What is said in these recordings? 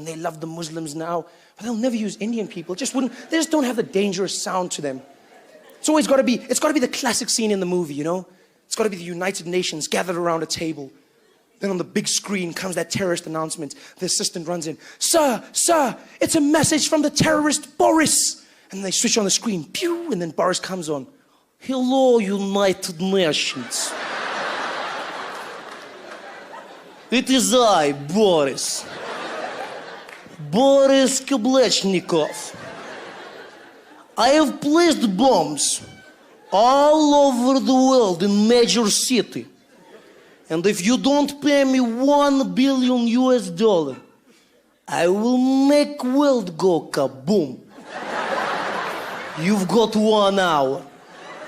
and they love the Muslims now, but they'll never use Indian people. Just wouldn't. They just don't have the dangerous sound to them. It's always got to be. It's got to be the classic scene in the movie, you know. It's got to be the United Nations gathered around a table. Then on the big screen comes that terrorist announcement. The assistant runs in. Sir, it's a message from the terrorist Boris. And they switch on the screen. Pew! And then Boris comes on. Hello, United Nations. It is I, Boris. Boris Kablechnikov. I have placed bombs all over the world in major city. And if you don't pay me $1 billion, I will make world go kaboom. You've got 1 hour.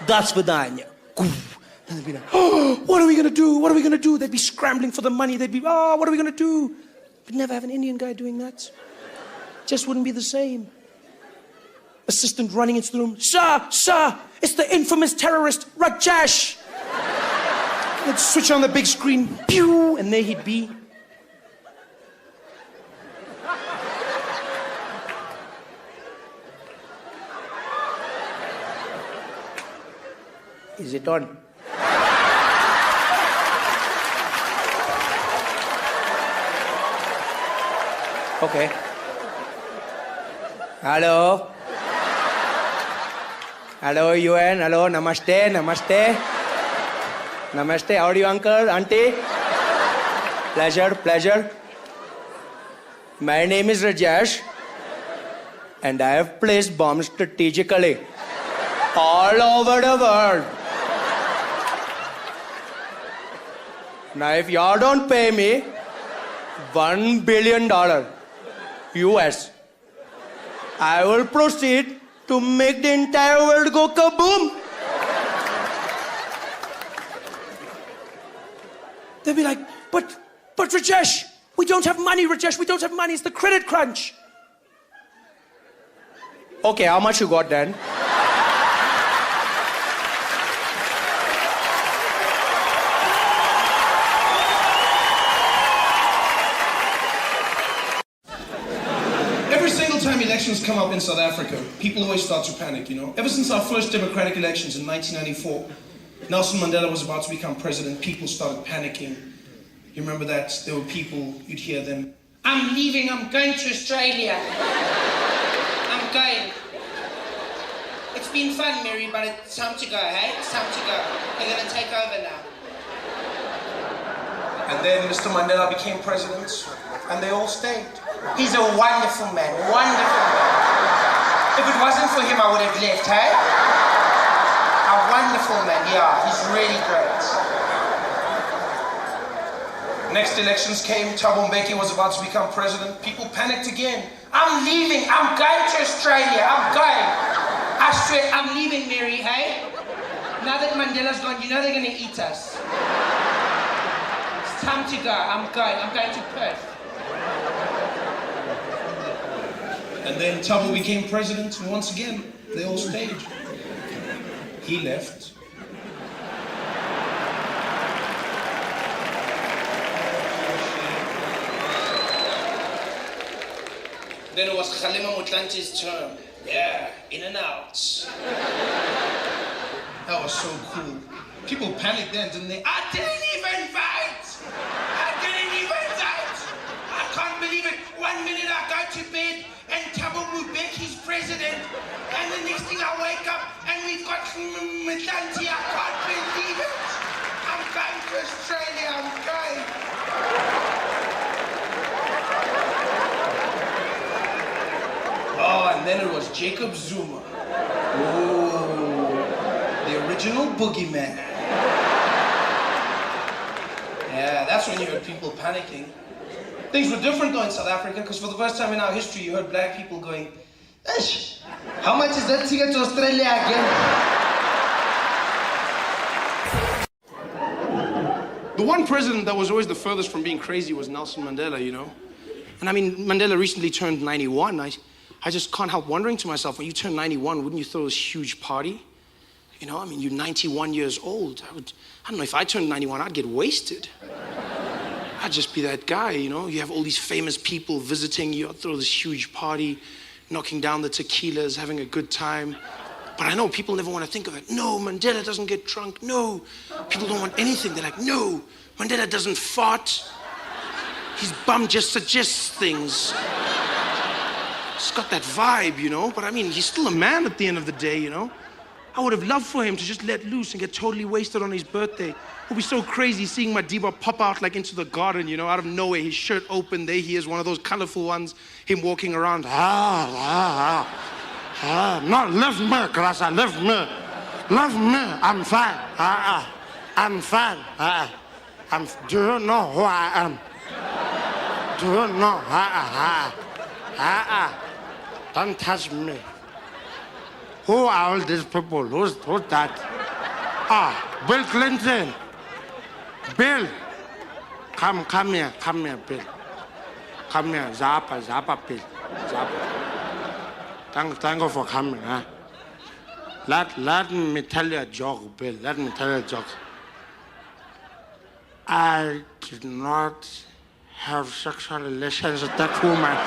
That's Vidania. And they'd be like, oh, what are we gonna do? What are we gonna do? They'd be scrambling for the money. They'd be, oh, what are we gonna do? But never have an Indian guy doing that. Just wouldn't be the same. Assistant running into the room. Sir, it's the infamous terrorist Rajesh. They'd switch on the big screen, pew, and there he'd be. Is it on? Okay. Hello? Hello, UN. Hello, namaste. Namaste, how are you, uncle, auntie? Pleasure. My name is Rajesh, and I have placed bombs strategically all over the world. Now, if y'all don't pay me $1 billion US, I will proceed to make the entire world go kaboom. They'd be like, but Rajesh, we don't have money, Rajesh, we don't have money, it's the credit crunch. Okay, how much you got then? Every single time elections come up in South Africa, people always start to panic, you know. Ever since our first democratic elections in 1994, Nelson Mandela was about to become president, people started panicking. You remember that? There were people, you'd hear them, I'm leaving, I'm going to Australia. I'm going. It's been fun, Mary, but it's time to go, hey? It's time to go. They're gonna take over now. And then Mr. Mandela became president, and they all stayed. He's a wonderful man, wonderful man. If it wasn't for him, I would have left, hey? A wonderful man, yeah, he's really great. Next elections came, Thabo Mbeki was about to become president. People panicked again. I'm leaving, I'm going to Australia, I'm going. I swear, I'm leaving, Mary, hey? Now that Mandela's gone, you know they're gonna eat us. It's time to go, I'm going to Perth. And then Thabo became president, and once again, they all stayed. He left. Then it was Kgalema Motlante's turn. Yeah, in and out. That was so cool. People panicked then, didn't they? I didn't even fight! I can't believe it. 1 minute I go to bed and Thabo Mbeki's president, and the next thing I wake up and we've got Mtlanthe. I can't believe it. I'm going to Australia, I'm going. Oh, and then it was Jacob Zuma. Oh, the original boogeyman. Yeah, that's when you heard people panicking. Things were different though in South Africa, because for the first time in our history, you heard black people going, Ish, how much is that ticket to Australia again? The one president that was always the furthest from being crazy was Nelson Mandela, you know? And I mean, Mandela recently turned 91. I just can't help wondering to myself, when you turn 91, wouldn't you throw this huge party? You know, I mean, you're 91 years old. I don't know, if I turned 91, I'd get wasted. I'd just be that guy, you know? You have all these famous people visiting you, I'd throw this huge party, knocking down the tequilas, having a good time. But I know people never want to think of it. No, Mandela doesn't get drunk. No, people don't want anything. They're like, no, Mandela doesn't fart. His bum just suggests things. It's got that vibe, you know? But I mean, he's still a man at the end of the day, you know? I would have loved for him to just let loose and get totally wasted on his birthday. It would be so crazy seeing Madiba pop out like into the garden, you know, out of nowhere, his shirt open, there he is, one of those colorful ones, him walking around, no, leave me, Grasa, leave me, I'm fine, I'm fine, do you know who I am? Do you know, don't touch me. Who are all these people? Who's that? Bill Clinton. Bill. Come here, Bill. Come here, Zappa, Bill. Zappa. Thank you for coming, huh? Let me tell you a joke, Bill. Let me tell you a joke. I did not have sexual relations with that woman.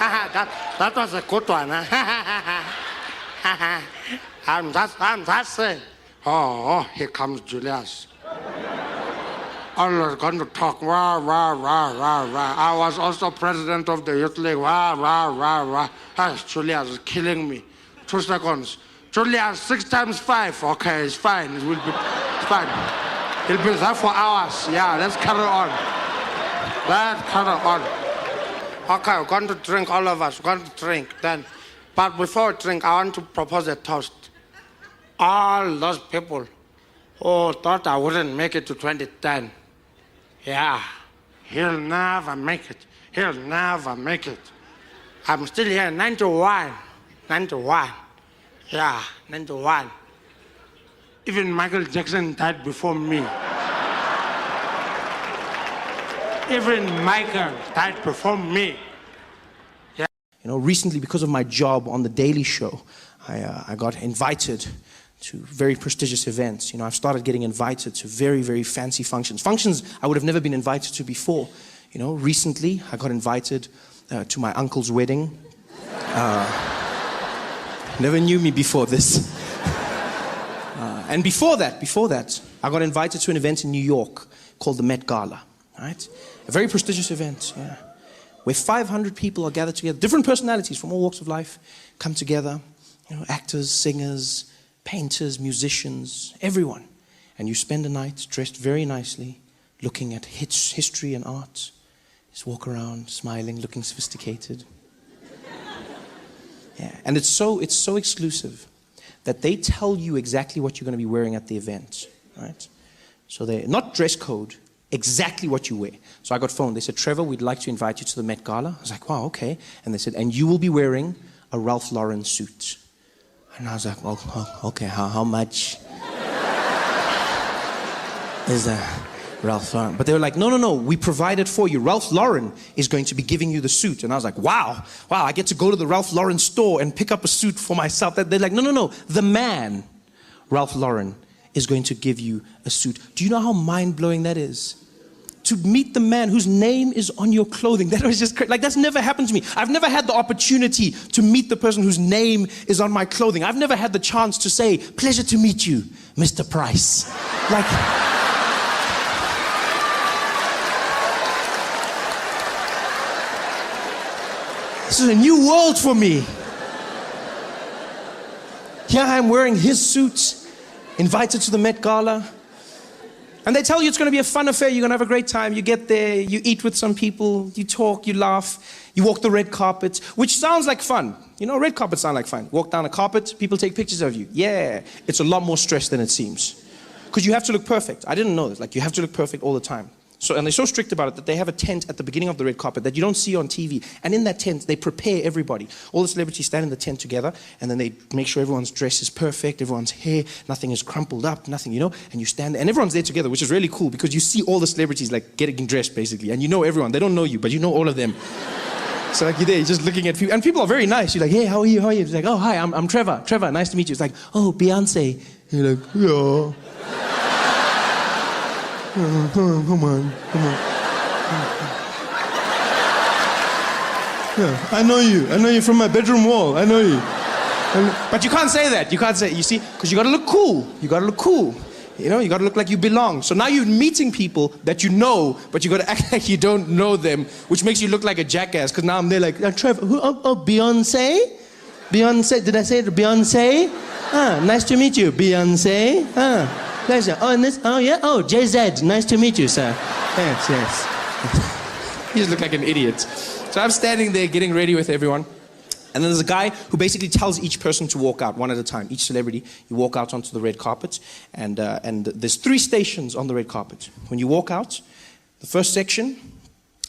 that was a good one. I'm just saying. Oh, here comes Julius. Always going to talk, rah, rah, rah, rah, rah. I was also president of the youth league, rah, rah, rah, rah. Julius is killing me. 2 seconds. Julius, 6 times 5. Okay, it's fine. It's fine. He'll be there for hours. Yeah, let's carry on. Okay, we're going to drink, all of us. We're going to drink then. But before we drink, I want to propose a toast. All those people who thought I wouldn't make it to 2010. Yeah, he'll never make it. He'll never make it. I'm still here, 91. 91. Yeah, 91. Even Michael Jackson died before me. Even Michael died before me. Yeah. You know, recently, because of my job on The Daily Show, I got invited to very prestigious events. You know, I've started getting invited to very, very fancy functions. Functions I would have never been invited to before. You know, recently, I got invited to my uncle's wedding. Never knew me before this. And before that, I got invited to an event in New York called the Met Gala, right? A very prestigious event, yeah, where 500 people are gathered together, different personalities from all walks of life come together, you know, actors, singers, painters, musicians, everyone. And you spend a night dressed very nicely, looking at history and art. Just walk around, smiling, looking sophisticated. Yeah, and it's so exclusive that they tell you exactly what you're going to be wearing at the event, right? So they're not dress code, exactly what you wear. So I got phoned. They said, Trevor, we'd like to invite you to the Met Gala. I was like, wow, okay. And they said, and you will be wearing a Ralph Lauren suit. And I was like, oh okay, how much is Ralph Lauren? But they were like, no, we provided for you. Ralph Lauren is going to be giving you the suit. And I was like, wow, I get to go to the Ralph Lauren store and pick up a suit for myself. They're like, no, the man, Ralph Lauren, is going to give you a suit. Do you know how mind-blowing that is? To meet the man whose name is on your clothing. That was just crazy. Like, that's never happened to me. I've never had the opportunity to meet the person whose name is on my clothing. I've never had the chance to say, pleasure to meet you, Mr. Price. Like, this is a new world for me. Here I am wearing his suit, invited to the Met Gala. And they tell you it's going to be a fun affair, you're going to have a great time. You get there, you eat with some people, you talk, you laugh, you walk the red carpet, which sounds like fun. You know, red carpets sound like fun. Walk down a carpet, people take pictures of you. Yeah, it's a lot more stress than it seems. Because you have to look perfect. I didn't know this. Like, you have to look perfect all the time. So, and they're so strict about it that they have a tent at the beginning of the red carpet that you don't see on TV. And in that tent, they prepare everybody. All the celebrities stand in the tent together, and then they make sure everyone's dress is perfect, everyone's hair, nothing is crumpled up, nothing, you know, and you stand there, and everyone's there together, which is really cool because you see all the celebrities like getting dressed basically, and you know everyone. They don't know you, but you know all of them. So like you're there, you're just looking at people, and people are very nice. You're like, hey, how are you? It's like, oh, hi, I'm Trevor. Trevor, nice to meet you. It's like, oh, Beyonce. You're like, yeah. Come on. Yeah, I know you from my bedroom wall. I know you. But you can't say that. You can't say, you see, because you got to look cool. You got to look cool. You know, you got to look like you belong. So now you're meeting people that you know, but you got to act like you don't know them, which makes you look like a jackass. Because now I'm there like, Trevor, who? Oh, Beyonce? Beyonce? Did I say it? Beyonce? Nice to meet you, Beyonce. Pleasure. Oh, and this? Oh, yeah. Oh, JZ. Nice to meet you, sir. Yes. You just look like an idiot. So I'm standing there getting ready with everyone. And then there's a guy who basically tells each person to walk out one at a time. Each celebrity, you walk out onto the red carpet. And there's 3 stations on the red carpet. When you walk out, the first section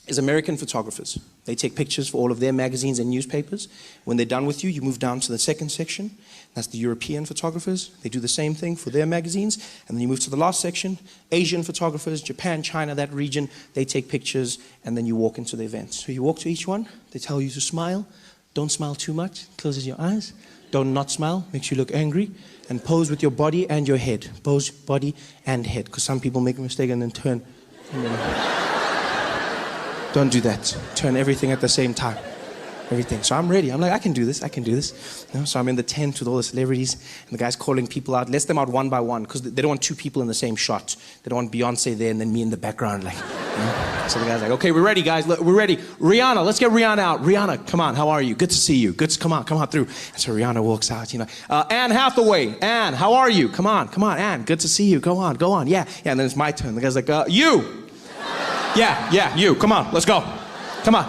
is American photographers. They take pictures for all of their magazines and newspapers. When they're done with you, you move down to the second section. That's the European photographers. They do the same thing for their magazines. And then you move to the last section, Asian photographers, Japan, China, that region. They take pictures, and then you walk into the event. So you walk to each one. They tell you to smile. Don't smile too much, closes your eyes. Don't not smile, makes you look angry. And pose with your body and your head. Pose body and head, because some people make a mistake and then turn. Don't do that. Turn everything at the same time. Everything. So I'm ready. I'm like, I can do this. You know, so I'm in the tent with all the celebrities, and the guy's calling people out, lets them out one by one, because they don't want 2 people in the same shot. They don't want Beyonce there and then me in the background, like, you know? So the guy's like, okay, we're ready, guys. Look, we're ready. Rihanna, let's get Rihanna out. Rihanna, come on, how are you? Good to see you. Come on through. And so Rihanna walks out, you know. Anne Hathaway. Anne, how are you? Come on, Anne. Good to see you. Go on. Yeah. And then it's my turn. The guy's like, you. Yeah, you. Come on, let's go. Come on.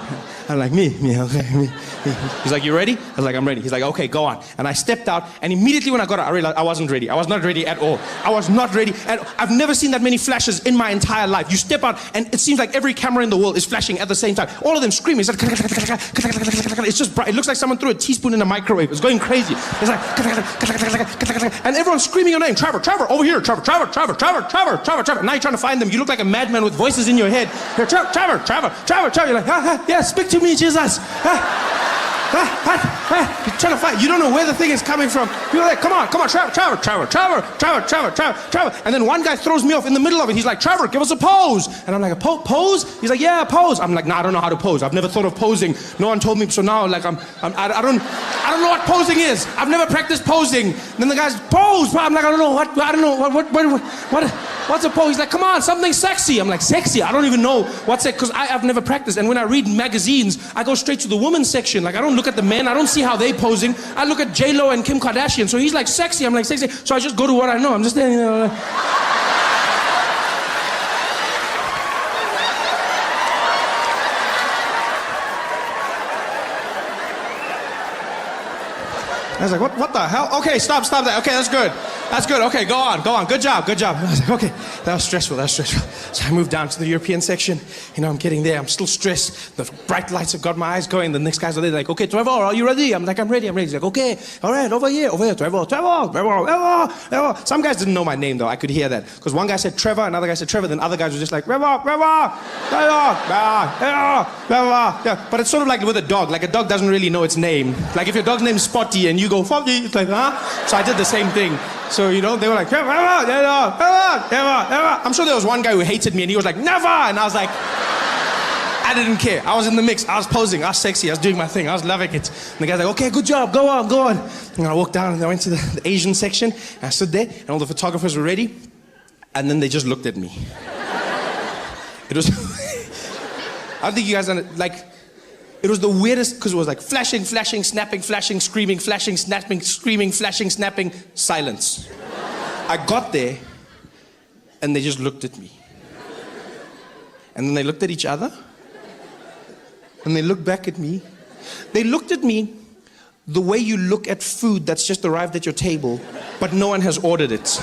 I'm like, me. He's like, you ready? I was like, I'm ready. He's like, okay, go on. And I stepped out, and immediately when I got out, I realized I wasn't ready. I was not ready at all. I was not ready. And I've never seen that many flashes in my entire life. You step out, and it seems like every camera in the world is flashing at the same time. All of them screaming. It's like, it's just bright. It looks like someone threw a teaspoon in a microwave. It's going crazy. It's like, and everyone's screaming your name. Trevor, over here. Trevor. Now you're trying to find them. You look like a madman with voices in your head. You're Trevor. You're like, yeah, speak to me, Jesus. You're trying to fight. You don't know where the thing is coming from. You're like, come on, Trevor. And then one guy throws me off in the middle of it. He's like, Trevor, give us a pose. And I'm like, a pose? He's like, yeah, pose. I'm like, nah, I don't know how to pose. I've never thought of posing. No one told me. So now, like, I don't know what posing is. I've never practiced posing. And then the guy's pose. I'm like, I don't know what's a pose? He's like, come on, something sexy. I'm like, sexy? I don't even know what's it, because I've never practiced. And when I read magazines, I go straight to the women's section. Like, I don't look at the men. I don't see how they posing. I look at J-Lo and Kim Kardashian. So he's like, sexy. I'm like, sexy. So I just go to what I know. I'm just standing there. I was like, what the hell? Okay, stop that. Okay, that's good. Okay, go on. Good job. I was like, okay, that was stressful. So I moved down to the European section. You know, I'm getting there. I'm still stressed. The bright lights have got my eyes going. The next guys are there like, okay, Trevor, are you ready? I'm like, I'm ready. He's like, okay, all right, over here, Trevor. Some guys didn't know my name, though. I could hear that. Because one guy said Trevor, another guy said Trevor, then other guys were just like, Trevor. Yeah, but it's sort of like with a dog. Like, a dog doesn't really know its name. Like, if your dog's name's Spotty and you go, Spotty, it's like, huh? So I did the same thing. So, you know, they were like, Trevor. I'm sure there was one guy who hated me and he was like, never! And I was like, I didn't care. I was in the mix. I was posing. I was sexy. I was doing my thing. I was loving it. And the guy's like, okay, good job. Go on. And I walked down and I went to the Asian section. And I stood there and all the photographers were ready. And then they just looked at me. It was... I don't think you guys like... It was the weirdest, because it was like flashing, snapping, flashing, screaming, flashing, snapping, screaming, flashing, snapping, silence. I got there, and they just looked at me. And then they looked at each other, and they looked back at me. They looked at me the way you look at food that's just arrived at your table, but no one has ordered it.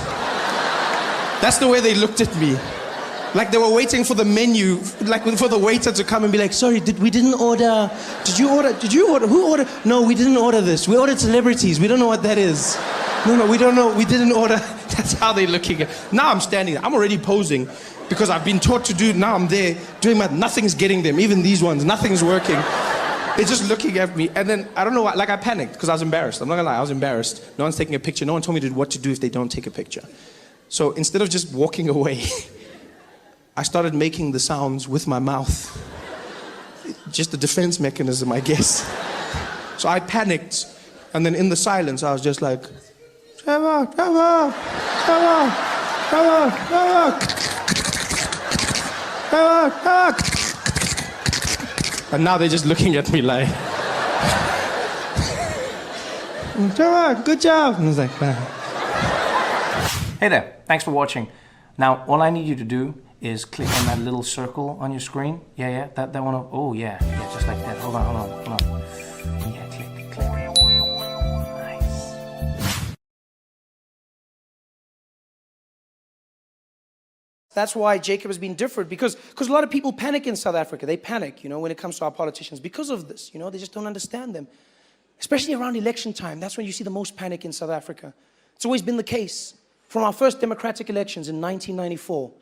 That's the way they looked at me. Like they were waiting for the menu, like for the waiter to come and be like, sorry, we didn't order. Did you order? Who ordered? No, we didn't order this. We ordered celebrities. We don't know what that is. No, we don't know. We didn't order. That's how they're looking at. Now I'm standing there. I'm already posing because I've been taught to do. Now I'm there doing nothing's getting them. Even these ones, nothing's working. They're just looking at me. And then, I don't know, like I panicked because I was embarrassed. I'm not gonna lie, I was embarrassed. No one's taking a picture. No one told me what to do if they don't take a picture. So instead of just walking away, I started making the sounds with my mouth. Just a defense mechanism, I guess. So I panicked, and then in the silence, I was just like, Trevor, Trevor, Trevor, Trevor, Trevor, Trevor, Trevor. And now they're just looking at me like, Trevor, good job. And I was like, nah. Hey there, thanks for watching. Now, all I need you to do is click on that little circle on your screen. Yeah, that one. Oh, yeah, just like that. Hold on. Yeah, click. Nice. That's why Jacob has been different, because a lot of people panic in South Africa. They panic, when it comes to our politicians because of this. They just don't understand them. Especially around election time. That's when you see the most panic in South Africa. It's always been the case. From our first democratic elections in 1994.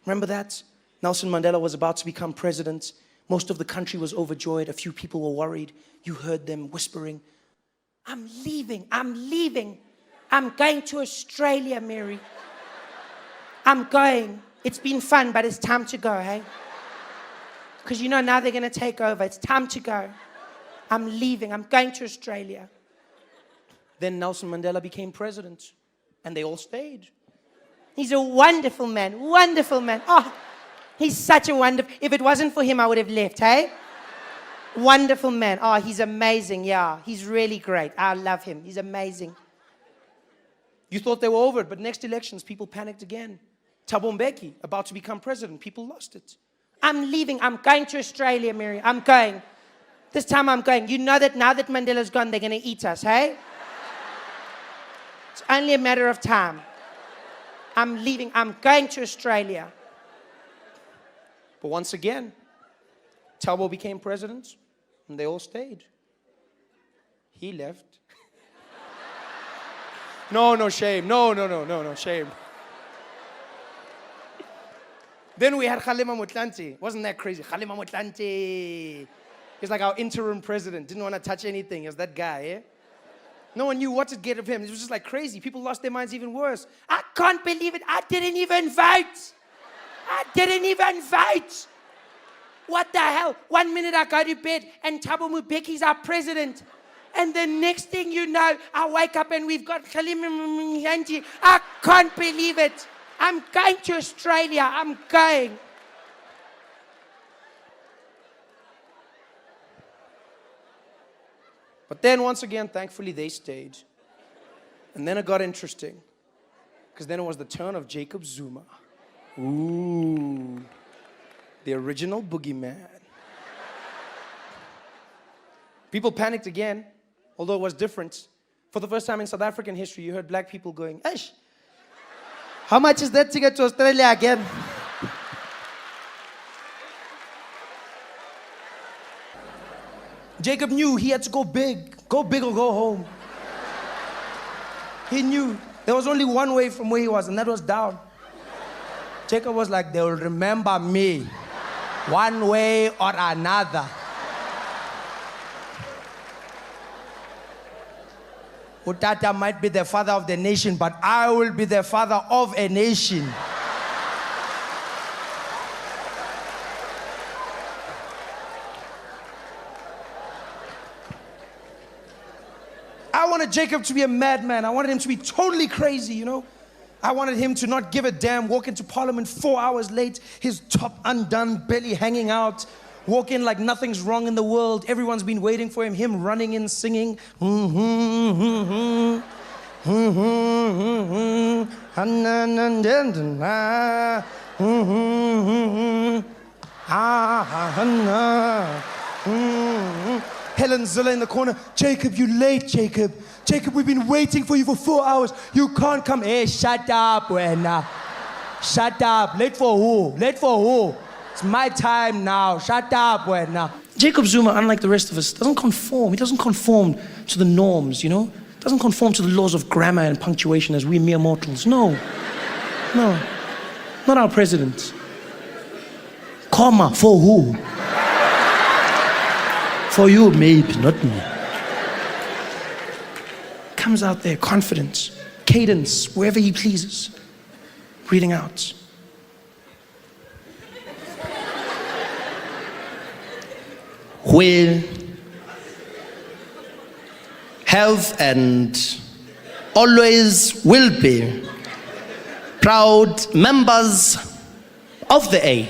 Remember that? Nelson Mandela was about to become president. Most of the country was overjoyed. A few people were worried. You heard them whispering, I'm leaving. I'm going to Australia, Mary. I'm going. It's been fun, but it's time to go, hey? Because now they're going to take over. It's time to go. I'm leaving. I'm going to Australia. Then Nelson Mandela became president, and they all stayed. He's a wonderful man. Oh, he's such a wonderful... If it wasn't for him, I would have left, hey? Wonderful man. Oh, he's amazing, yeah. He's really great. I love him. He's amazing. You thought they were over it, but next elections, people panicked again. Thabo Mbeki, about to become president, people lost it. I'm leaving. I'm going to Australia, Mary. I'm going. This time I'm going. You know that now that Mandela's gone, they're going to eat us, hey? It's only a matter of time. I'm leaving. I'm going to Australia. But once again, Thabo became president, and they all stayed. He left. No, shame. No, shame. Then we had Kgalema Motlanthe. Wasn't that crazy? Kgalema Motlanthe. He's like our interim president. Didn't want to touch anything. He was that guy, eh? No one knew what to get of him. It was just like crazy. People lost their minds even worse. I can't believe it. I didn't even vote. What the hell? 1 minute I go to bed and Thabo Mbeki's our president. And the next thing you know, I wake up and we've got Kgalema Motlanthe. I can't believe it. I'm going to Australia. I'm going. But then once again, thankfully, they stayed. And then it got interesting. Because then it was the turn of Jacob Zuma. Ooh. The original boogeyman. People panicked again, although it was different. For the first time in South African history, you heard black people going, Eish, how much is that ticket to Australia again? Jacob knew he had to go big or go home. He knew there was only one way from where he was, and that was down. Jacob was like, they will remember me one way or another. Utata might be the father of the nation, but I will be the father of a nation. I wanted Jacob to be a madman. I wanted him to be totally crazy, I wanted him to not give a damn, walk into Parliament 4 hours late, his top undone, belly hanging out, walk in like nothing's wrong in the world. Everyone's been waiting for him running in, singing. Helen Zilla in the corner. Jacob, you late, Jacob. Jacob, we've been waiting for you for 4 hours. You can't come. Hey, shut up, Wena. Shut up. Late for who? Late for who? It's my time now. Shut up, Wena. Jacob Zuma, unlike the rest of us, doesn't conform. He doesn't conform to the norms, Doesn't conform to the laws of grammar and punctuation as we mere mortals. No. Not our president. Comma, for who? For you, maybe, not me. Comes out there, confident, cadence, wherever he pleases, reading out. will have and always will be proud members of the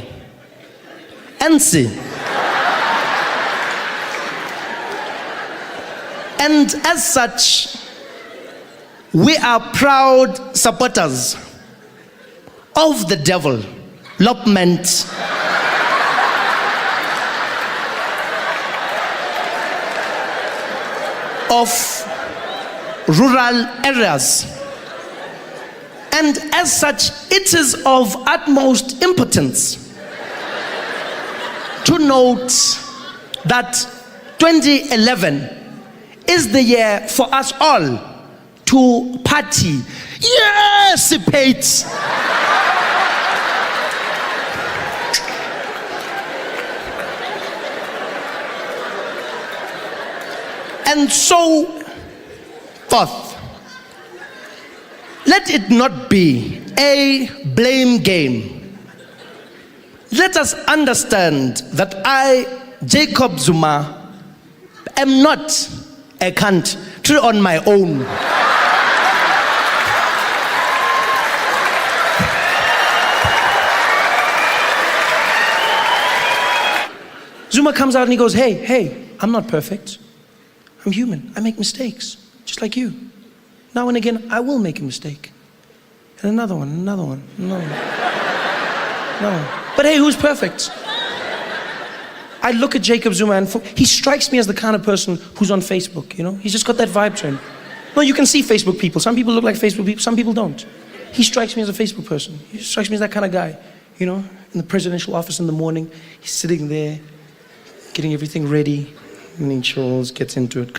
ANC. And as such, we are proud supporters of the development of rural areas. And as such, it is of utmost importance to note that 2011 is the year for us all to party. Yes, Pete. And so forth. Let it not be a blame game. Let us understand that I, Jacob Zuma, am not a country on my own. Zuma comes out and he goes, hey, I'm not perfect. I'm human. I make mistakes, just like you. Now and again, I will make a mistake. And another one. No. But hey, who's perfect? I look at Jacob Zuma and he strikes me as the kind of person who's on Facebook, you know? He's just got that vibe to him. No, you can see Facebook people. Some people look like Facebook people, some people don't. He strikes me as a Facebook person. He strikes me as that kind of guy, you know? In the presidential office in the morning, he's sitting there, getting everything ready, and he chills, gets into it.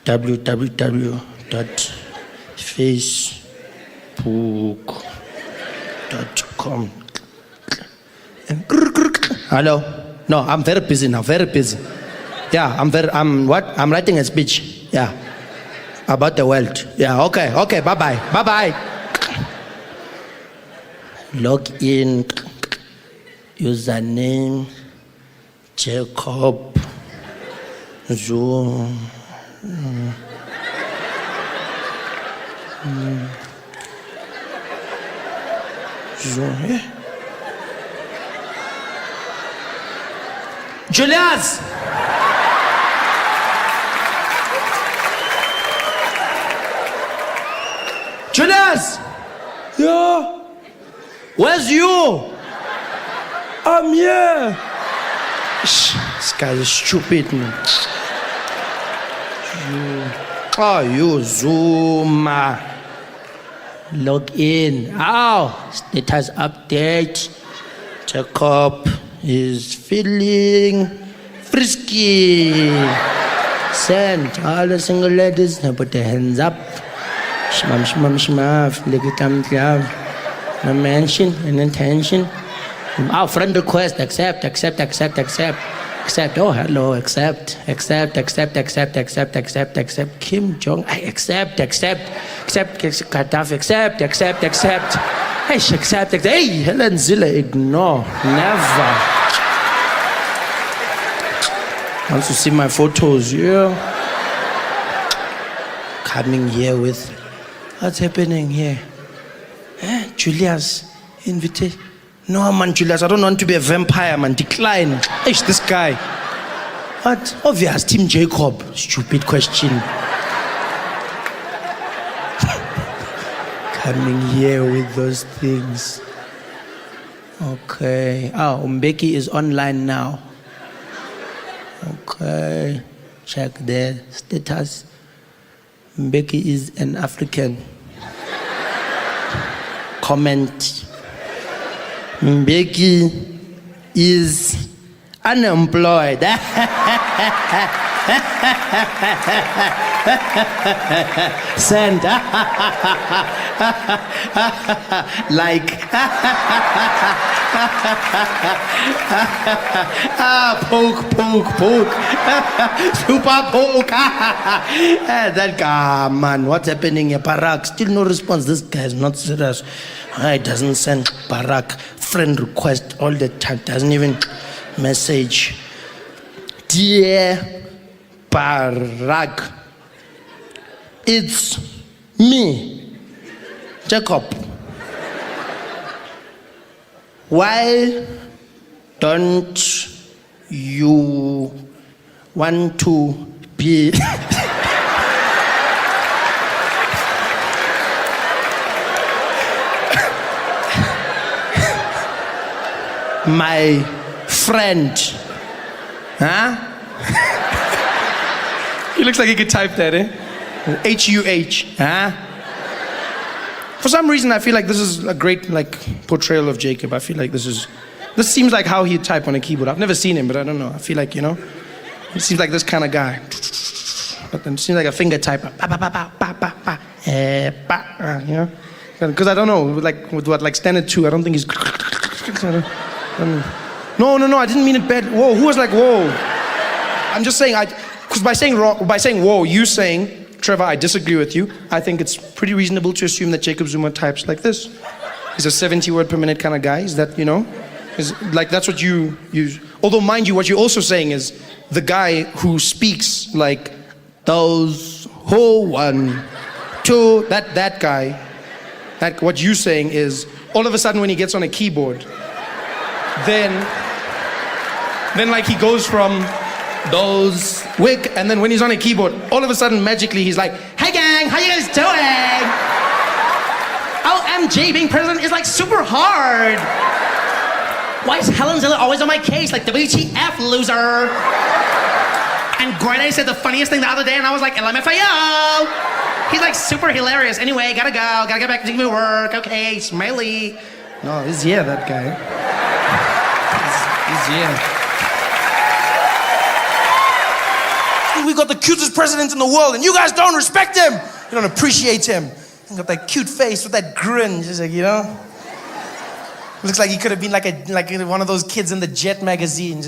www.facebook.com. And hello? No, I'm very busy now, very busy. Yeah, I'm writing a speech. Yeah. About the world. Yeah, okay, bye-bye. Log in, username, Jacob, Zoom. Zoom, yeah. Julius! Julius! Yeah, Where's you? I'm here. This guy is stupid, man. You Zuma. Log in. Status update. Jacob is feeling frisky. Send all the single ladies now put their hands up. Shmam, flick it up. No mention, an intention. Friend request, accept. Oh, hello, accept. Kim Jong, I accept. Gaddafi, accept. Hey, accept. Hey, Helen Zille, ignore. Never. Wants to see my photos, yeah. Coming here with, what's happening here? Julius, invitation. No, man, Julius, I don't want to be a vampire, man. Decline. This guy. What? Obvious, Team Jacob. Stupid question. Coming here with those things. Okay. Mbeki is online now. Okay. Check their status. Mbeki is an African. Comment. Mbeki is unemployed. Send. Like. Poke. Super poke. That guy, man, what's happening here? Barak, still no response. This guy is not serious. He doesn't send Barak friend request all the time. Doesn't even message. Dear Barack, it's me, Jacob. Why don't you want to be my friend? Huh? He looks like he could type that, eh? H-U-H, huh? For some reason, I feel like this is a great portrayal of Jacob. I feel like this seems like how he'd type on a keyboard. I've never seen him, but I don't know. I feel like, he seems like this kind of guy. But then it seems like a finger typer. Because I don't know, with standard 2, I don't think he's... No, I didn't mean it bad. Whoa, who was like, whoa? I'm just saying, because by saying whoa, you saying, Trevor, I disagree with you. I think it's pretty reasonable to assume that Jacob Zuma types like this. He's a 70 word per minute kind of guy. Is that, that's what you use. Although, mind you, what you're also saying is the guy who speaks like those who one, two, that guy, what you're saying is all of a sudden when he gets on a keyboard, then he goes from those wick, and then when he's on a keyboard, all of a sudden magically he's like, hey gang, how you guys doing? OMG, being president is super hard. Why is Helen Ziller always on my case? WTF, loser. And Greta said the funniest thing the other day, and I was like, LMFAO. He's super hilarious. Anyway, gotta go, gotta get back to work. Okay, smiley. No, he's that guy. He's We got the cutest president in the world, and you guys don't respect him. You don't appreciate him. He got that cute face with that grin, just looks like he could have been like one of those kids in the Jet magazine,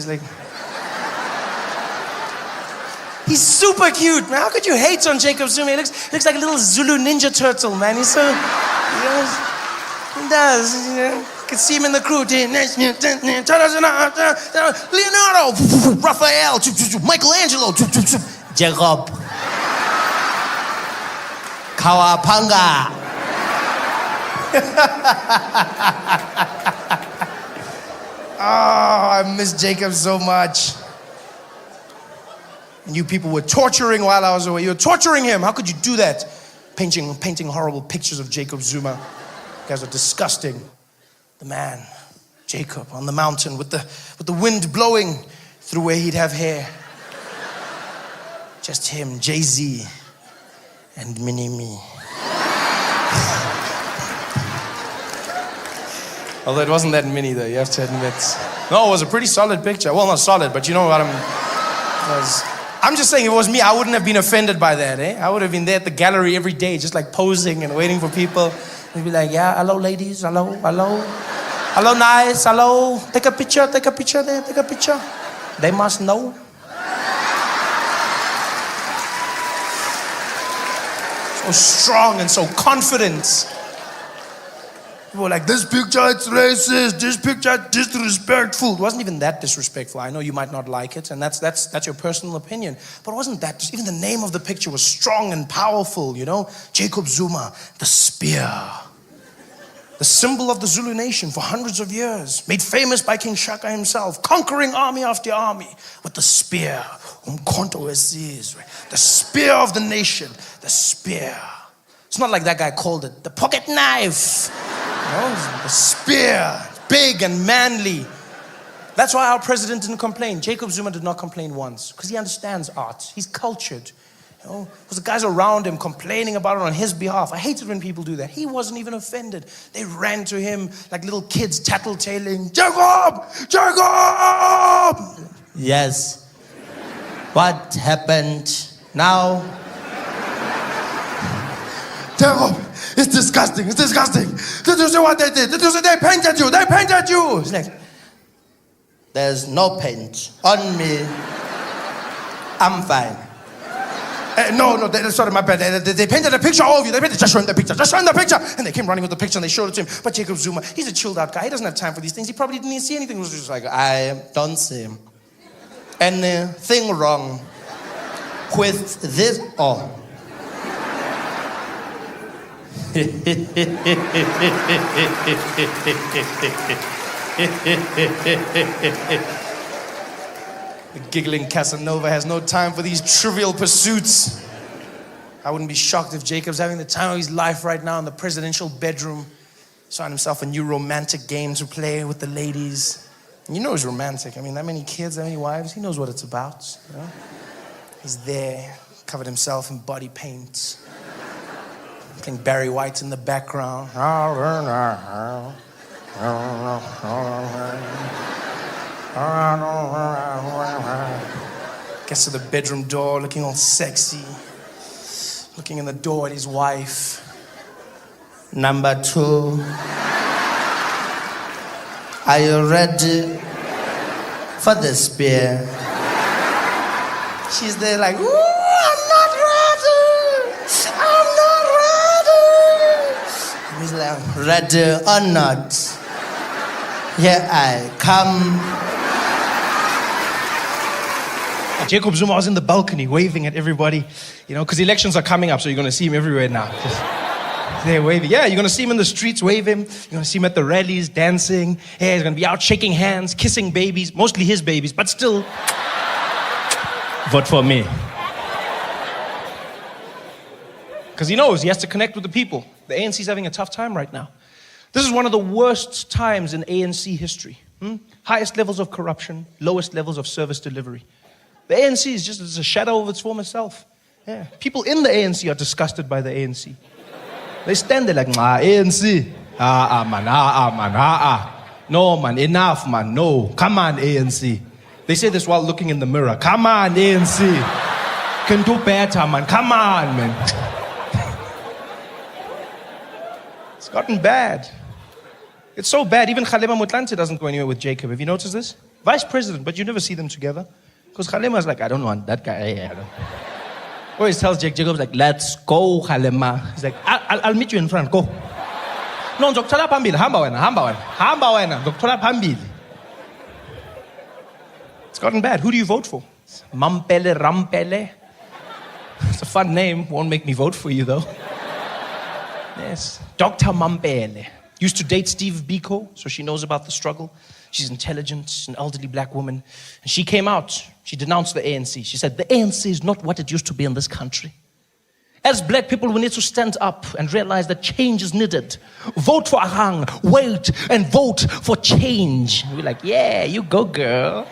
He's super cute, man. How could you hate on Jacob Zuma? He looks like a little Zulu ninja turtle, man. He's so, he does. You can see him in the crew. Leonardo, Raphael, Michelangelo, Jacob, Kawapanga. Oh, I miss Jacob so much. And you people were torturing while I was away. You were torturing him. How could you do that? Painting horrible pictures of Jacob Zuma. You guys are disgusting. The man, Jacob, on the mountain with the wind blowing through where he'd have hair. Just him, Jay-Z, and Mini-Me. Although it wasn't that mini though, you have to admit. No, it was a pretty solid picture. Well, not solid, but you know what I'm just saying, if it was me, I wouldn't have been offended by that, eh? I would have been there at the gallery every day, just posing and waiting for people. They'd be like, yeah, hello ladies, hello. Hello nice, hello. Take a picture there, take a picture. They must know. So strong and so confident. People were like, this picture, it's racist. This picture, disrespectful. It wasn't even that disrespectful. I know you might not like it, and that's your personal opinion. But it wasn't that. Even the name of the picture was strong and powerful, Jacob Zuma, the spear. The symbol of the Zulu nation for hundreds of years. Made famous by King Shaka himself. Conquering army after army with the spear. The spear of the nation. The spear. It's not like that guy called it the pocket knife. The spear, big and manly. That's why our president didn't complain. Jacob Zuma did not complain once, because he understands art. He's cultured. Because the guys around him complaining about it on his behalf. I hate it when people do that. He wasn't even offended. They ran to him like little kids tattletaling. Jacob! Jacob! Yes. What happened now? Jacob! It's disgusting. Did you see what they did? Did you see they painted you? It's like, there's no paint on me. I'm fine. Sorry, my bad. They painted a picture of you. Just show him the picture. Just show him the picture. And they came running with the picture and they showed it to him. But Jacob Zuma, he's a chilled out guy. He doesn't have time for these things. He probably didn't even see anything. He was just like, I don't see anything wrong with this. Oh. The giggling Casanova has no time for these trivial pursuits. I wouldn't be shocked if Jacob's having the time of his life right now in the presidential bedroom. He's found himself a new romantic game to play with the ladies. And you know he's romantic. I mean, that many kids, that many wives, he knows what it's about. You know? He's there, covered himself in body paint. Playing Barry White in the background. Gets to the bedroom door looking all sexy. Looking in the door at his wife. Number 2. Are you ready for the spear? She's there like, ooh, I'm not ready. I'm not ready. And he's like, ready or not? Here I come. Jacob Zuma was in the balcony waving at everybody, you know, because elections are coming up, so you're going to see him everywhere now. Just there waving. Yeah, you're going to see him in the streets waving. You're going to see him at the rallies dancing. Yeah, he's going to be out shaking hands, kissing babies, mostly his babies, but still, vote for me. Because he knows he has to connect with the people. The ANC is having a tough time right now. This is one of the worst times in ANC history. Highest levels of corruption, lowest levels of service delivery. The ANC is just a shadow of its former self. Yeah. People in the ANC are disgusted by the ANC. They stand there like, ANC. Man. No, man, enough, man, no. Come on, ANC. They say this while looking in the mirror. Come on, ANC. Can do better, man. Come on, man. It's gotten bad. It's so bad, even Kgalema Motlanthe doesn't go anywhere with Jacob. Have you noticed this? Vice president, but you never see them together. Because Kgalema's like, I don't want that guy. Always tells Jacob's like, let's go, Kgalema. He's like, I'll meet you in front, go. No, ngizokuthola phambili, hamba wena, ngizokuthola phambili. It's gotten bad. Who do you vote for? Mampele Rampele. It's a fun name. Won't make me vote for you, though. Yes. Dr. Mampele. Used to date Steve Biko, so she knows about the struggle. She's intelligent, an elderly black woman. And she came out. She denounced the ANC. She said, the ANC is not what it used to be in this country. As black people, we need to stand up and realize that change is needed. Vote for Ahang, wait, and vote for change. And we're like, yeah, you go, girl.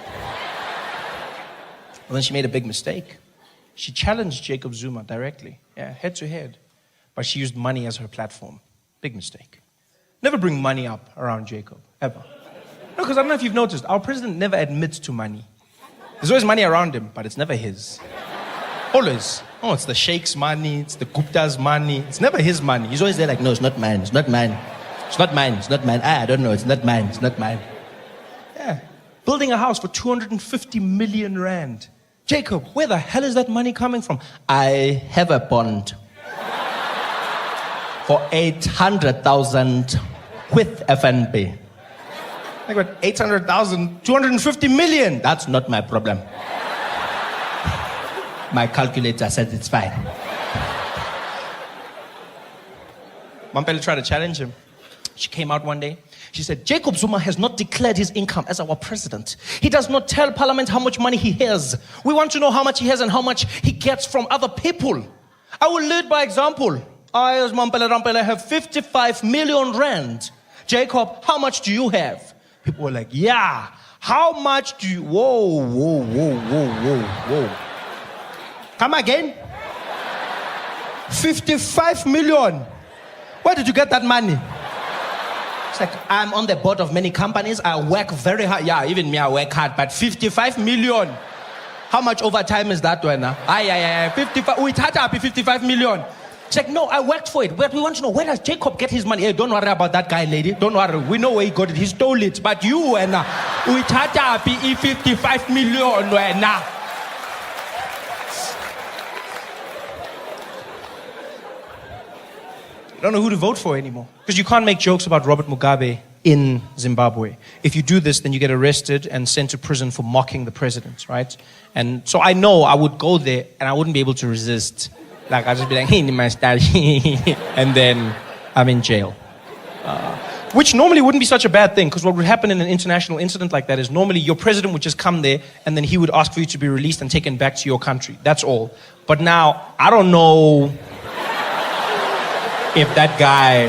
Well, then she made a big mistake. She challenged Jacob Zuma directly, head to head. But she used money as her platform. Big mistake. Never bring money up around Jacob, ever. No, because I don't know if you've noticed, our president never admits to money. There's always money around him, but it's never his. Always. Oh, it's the sheikh's money, it's the Gupta's money. It's never his money. He's always there like, no, it's not mine, it's not mine. It's not mine, it's not mine. I don't know, it's not mine, it's not mine. Yeah. Building a house for 250 million rand. Jacob, where the hell is that money coming from? I have a bond for 800,000 with FNB. I got 800,000, 250 million. That's not my problem. My calculator said it's fine. Mampele tried to challenge him. She came out one day. She said, Jacob Zuma has not declared his income as our president. He does not tell Parliament how much money he has. We want to know how much he has and how much he gets from other people. I will lead by example. I, as Mampele Rampele, have 55 million rand. Jacob, how much do you have? People were like, yeah, how much do you... Whoa. Come again? 55 million. Where did you get that money? It's like, I'm on the board of many companies. I work very hard. Yeah, even me, I work hard. But 55 million. How much overtime is that one? 55. We had to be 55 million. It's like, no, I worked for it. But we want to know, where does Jacob get his money? Hey, don't worry about that guy, lady. Don't worry. We know where he got it. He stole it. But you, we had to be 55 million. don't know who to vote for anymore. Because you can't make jokes about Robert Mugabe in Zimbabwe. If you do this, then you get arrested and sent to prison for mocking the president, right? And so I know I would go there and I wouldn't be able to resist. Like, I'd just be like, hey, my style. And then I'm in jail. Which normally wouldn't be such a bad thing, because what would happen in an international incident like that is normally your president would just come there and then he would ask for you to be released and taken back to your country. That's all. But now, I don't know if that guy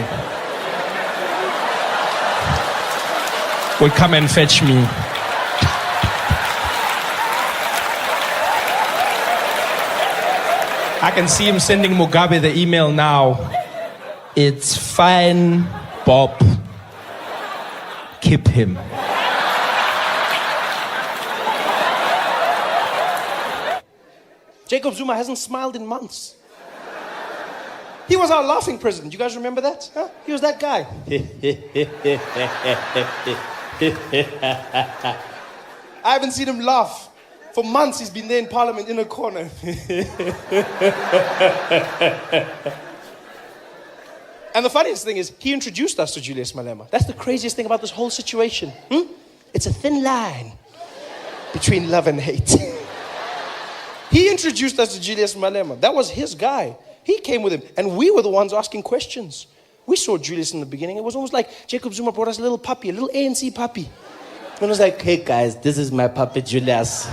would come and fetch me. I can see him sending Mugabe the email now. It's fine, Bob. Keep him. Jacob Zuma hasn't smiled in months. He was our laughing president. You guys remember that? Huh? He was that guy. I haven't seen him laugh. For months he's been there in Parliament in a corner. And the funniest thing is, he introduced us to Julius Malema. That's the craziest thing about this whole situation. It's a thin line between love and hate. He introduced us to Julius Malema. That was his guy. He came with him, and we were the ones asking questions. We saw Julius in the beginning. It was almost like Jacob Zuma brought us a little puppy, a little ANC puppy. And it was like, hey guys, this is my puppy Julius.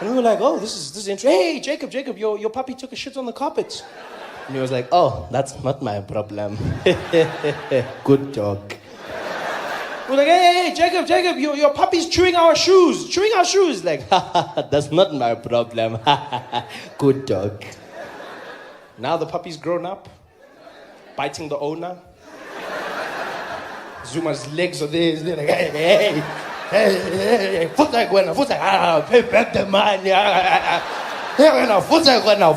And we were like, oh, this is interesting. Hey, Jacob, your puppy took a shit on the carpet. And he was like, oh, that's not my problem. Good dog. We're like, hey, Jacob, your puppy's chewing our shoes. Like, that's not my problem. Good dog. Now the puppy's grown up, biting the owner. Zuma's legs are there. He's like, hey, Futzak, pay back the money.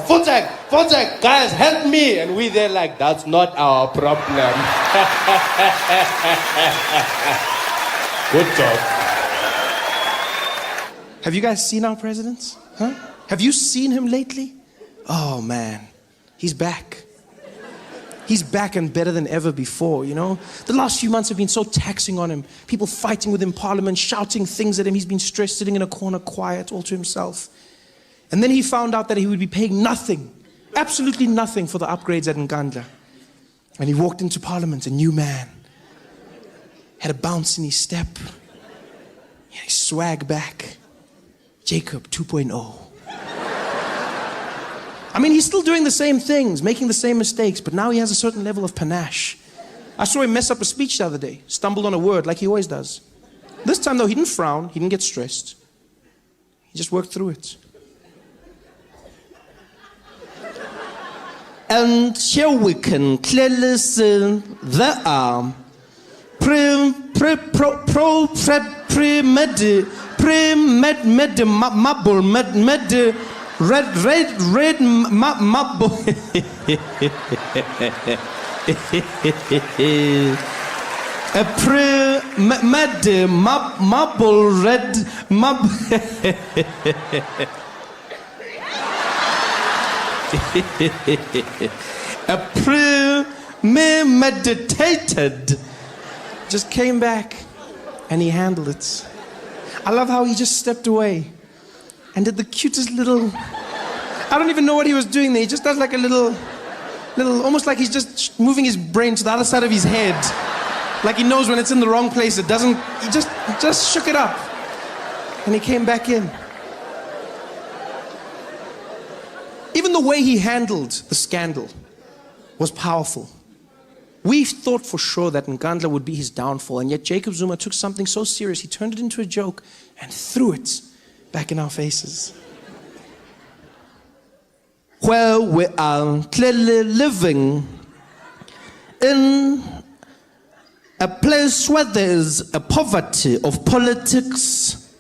Futzak, guys, help me. And we there like, that's not our problem. Good job. Have you guys seen our president? Huh? Have you seen him lately? Oh, man. He's back. He's back and better than ever before, you know? The last few months have been so taxing on him. People fighting with him in Parliament, shouting things at him. He's been stressed, sitting in a corner, quiet, all to himself. And then he found out that he would be paying nothing, absolutely nothing for the upgrades at Nkandla. And he walked into Parliament, a new man. Had a bounce in his step. He had his swag back. Jacob 2.0. I mean, he's still doing the same things, making the same mistakes, but now he has a certain level of panache. I saw him mess up a speech the other day, stumbled on a word like he always does. This time, though, he didn't frown, he didn't get stressed. He just worked through it. And here we can clearly see there are red marble. A marble red marble. A premeditated. Just came back and he handled it. I love how he just stepped away and did the cutest little, I don't even know what he was doing there. He just does like a little, almost like he's just moving his brain to the other side of his head. Like he knows when it's in the wrong place, it doesn't, he just shook it up. And he came back in. Even the way he handled the scandal was powerful. We thought for sure that Nkandla would be his downfall, and yet Jacob Zuma took something so serious, he turned it into a joke and threw it back in our faces. Where we are clearly living in a place where there is a poverty of politics,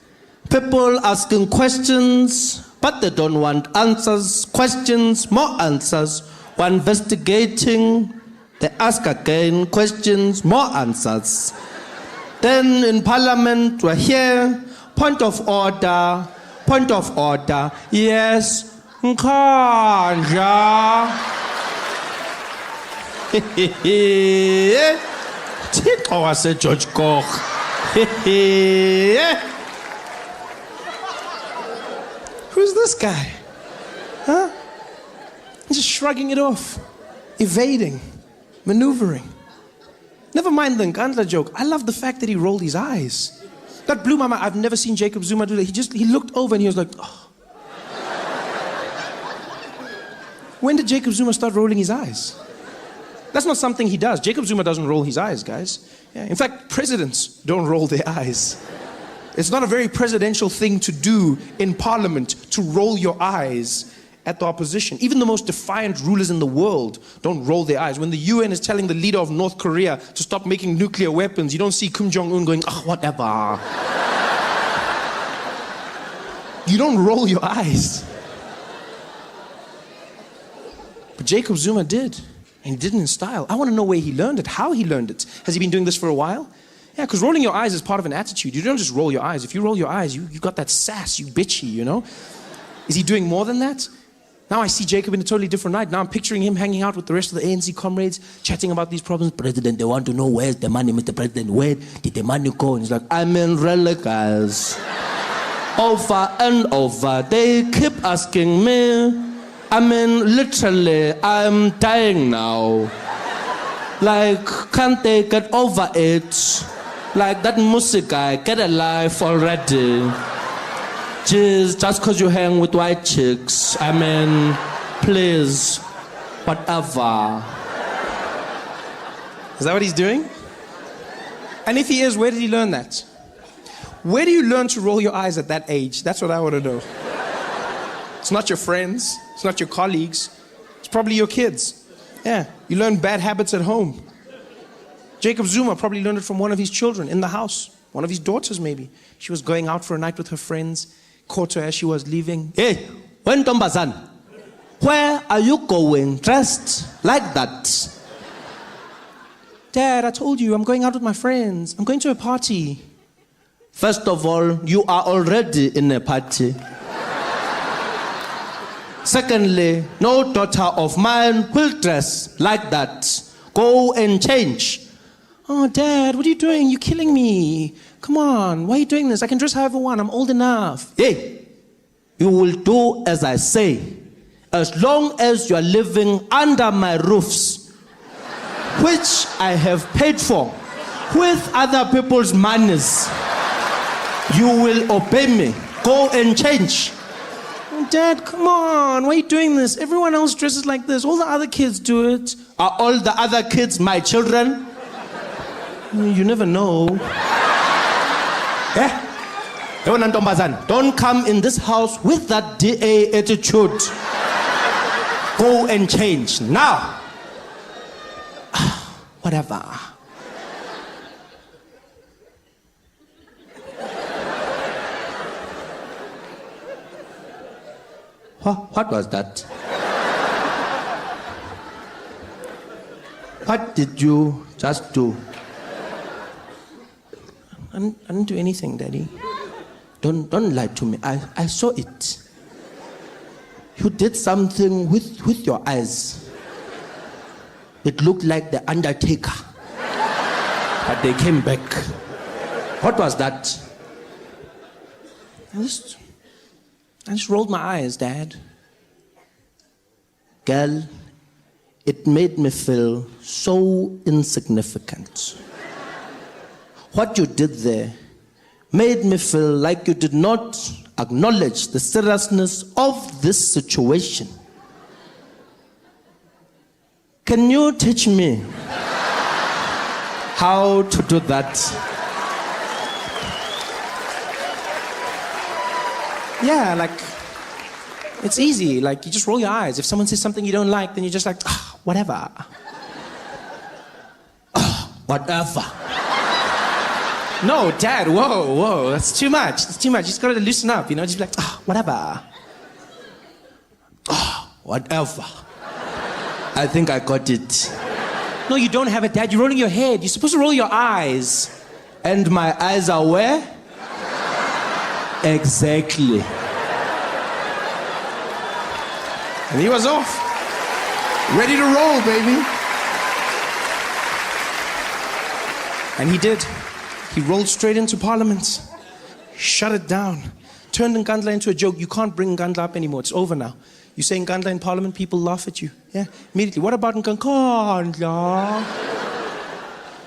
people asking questions, but they don't want answers, questions, more answers. We're investigating, they ask again, questions, more answers. Then in Parliament, we're here, point of order, yes, Nkandla. Thixo waseGeorge Koch. Who's this guy? Huh? He's just shrugging it off, evading, maneuvering. Never mind the Nkandla joke. I love the fact that he rolled his eyes. That blew my mind. I've never seen Jacob Zuma do that. He looked over and he was like, oh. When did Jacob Zuma start rolling his eyes? That's not something he does. Jacob Zuma doesn't roll his eyes, guys. Yeah, in fact, presidents don't roll their eyes. It's not a very presidential thing to do in parliament, to roll your eyes at the opposition. Even the most defiant rulers in the world don't roll their eyes. When the UN is telling the leader of North Korea to stop making nuclear weapons, you don't see Kim Jong-un going, oh, whatever. You don't roll your eyes. But Jacob Zuma did. And he did it in style. I want to know where he learned it, how he learned it. Has he been doing this for a while? Yeah, because rolling your eyes is part of an attitude. You don't just roll your eyes. If you roll your eyes, you got that sass, you bitchy, you know? Is he doing more than that? Now I see Jacob in a totally different light. Now I'm picturing him hanging out with the rest of the ANC comrades, chatting about these problems. President, they want to know where's the money, Mr. President. Where did the money go? And he's like, I'm in relicas. Over and over, they keep asking me. I mean, literally, I'm dying now. Like, can't they get over it? Like, that music guy, get a life already. Jeez, just because you hang with white chicks. I mean, please, whatever. Is that what he's doing? And if he is, where did he learn that? Where do you learn to roll your eyes at that age? That's what I want to know. It's not your friends. It's not your colleagues. It's probably your kids. Yeah, you learn bad habits at home. Jacob Zuma probably learned it from one of his children in the house. One of his daughters, maybe. She was going out for a night with her friends, caught her as she was leaving. Hey, Wentombazan, where are you going dressed like that? Dad, I told you, I'm going out with my friends. I'm going to a party. First of all, you are already in a party. Secondly, no daughter of mine will dress like that. Go and change. Oh, Dad, what are you doing? You're killing me. Come on, why are you doing this? I can dress however I want. I'm old enough. Hey, you will do as I say. As long as you are living under my roofs, which I have paid for with other people's monies, you will obey me. Go and change. Dad, come on, why are you doing this? Everyone else dresses like this. All the other kids do it. Are all the other kids my children? You never know. Eh? Don't come in this house with that DA attitude. Go and change now. Whatever. What was that? What did you just do? I didn't do anything, Daddy. Don't lie to me. I saw it. You did something with your eyes. It looked like the Undertaker. But they came back. What was that? I just rolled my eyes, Dad. Girl, it made me feel so insignificant. What you did there made me feel like you did not acknowledge the seriousness of this situation. Can you teach me how to do that? Yeah, like, it's easy. Like, you just roll your eyes. If someone says something you don't like, then you're just like, whatever. Whatever. No, Dad, whoa, that's too much. That's too much. You just gotta loosen up, you know? Just be like, whatever. Whatever. I think I got it. No, you don't have it, Dad. You're rolling your head. You're supposed to roll your eyes. And my eyes are where? Exactly. And he was off. Ready to roll, baby. And he did. He rolled straight into Parliament, shut it down, turned Nkandla into a joke. You can't bring Nkandla up anymore. It's over now. You say Nkandla in Parliament, people laugh at you. Yeah, immediately. What about Nkandla?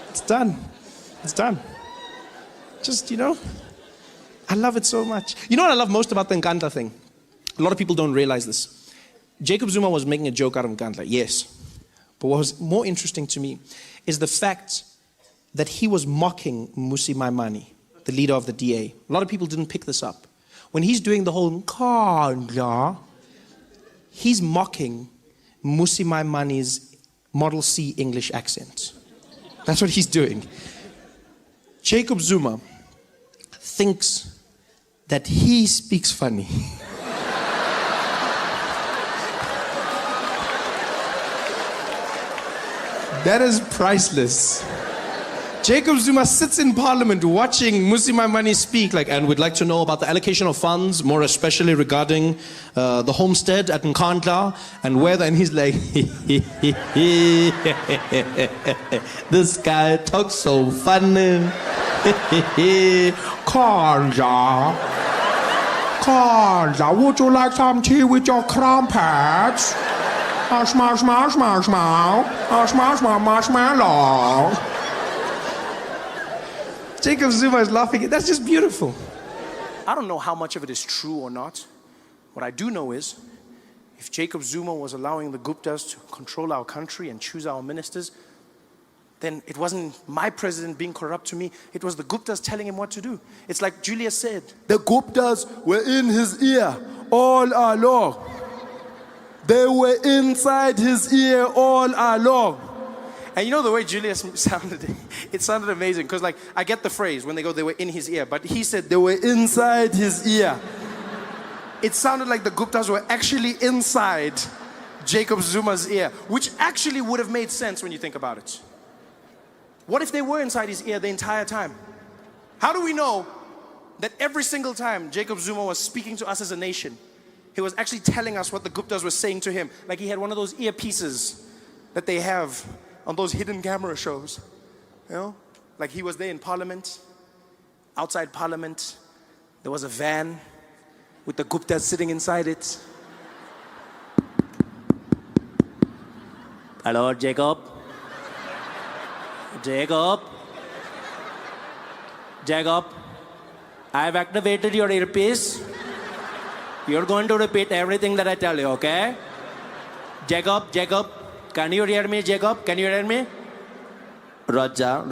It's done. It's done. Just, I love it so much. You know what I love most about the Nkandla thing? A lot of people don't realize this. Jacob Zuma was making a joke out of Nkandla, yes. But what was more interesting to me is the fact that he was mocking Mmusi Maimane, the leader of the DA. A lot of people didn't pick this up. When he's doing the whole Nkandla, he's mocking Mmusi Maimane's Model C English accent. That's what he's doing. Jacob Zuma thinks that he speaks funny. That is priceless. Jacob Zuma sits in Parliament watching Mmusi Maimane speak, and we'd like to know about the allocation of funds, more especially regarding the homestead at Nkandla, and whether, and he's like, this guy talks so funny. Nkandla, would you like some tea with your crumpets? Marshmallow. Jacob Zuma is laughing. That's just beautiful. I don't know how much of it is true or not. What I do know is, if Jacob Zuma was allowing the Guptas to control our country and choose our ministers, then it wasn't my president being corrupt to me. It was the Guptas telling him what to do. It's like Julius said, the Guptas were in his ear all along. They were inside his ear all along. And you know the way Julius sounded, it sounded amazing. Because I get the phrase when they go, they were in his ear. But he said they were inside his ear. It sounded like the Guptas were actually inside Jacob Zuma's ear. Which actually would have made sense when you think about it. What if they were inside his ear the entire time? How do we know that every single time Jacob Zuma was speaking to us as a nation, he was actually telling us what the Guptas were saying to him? Like he had one of those earpieces that they have on those hidden camera shows, like he was there in Parliament, outside Parliament, there was a van with the Guptas sitting inside it. Hello, Jacob. Jacob, I've activated your earpiece. You're going to repeat everything that I tell you, okay? Jacob, can you hear me, Jacob? Can you hear me? Roger.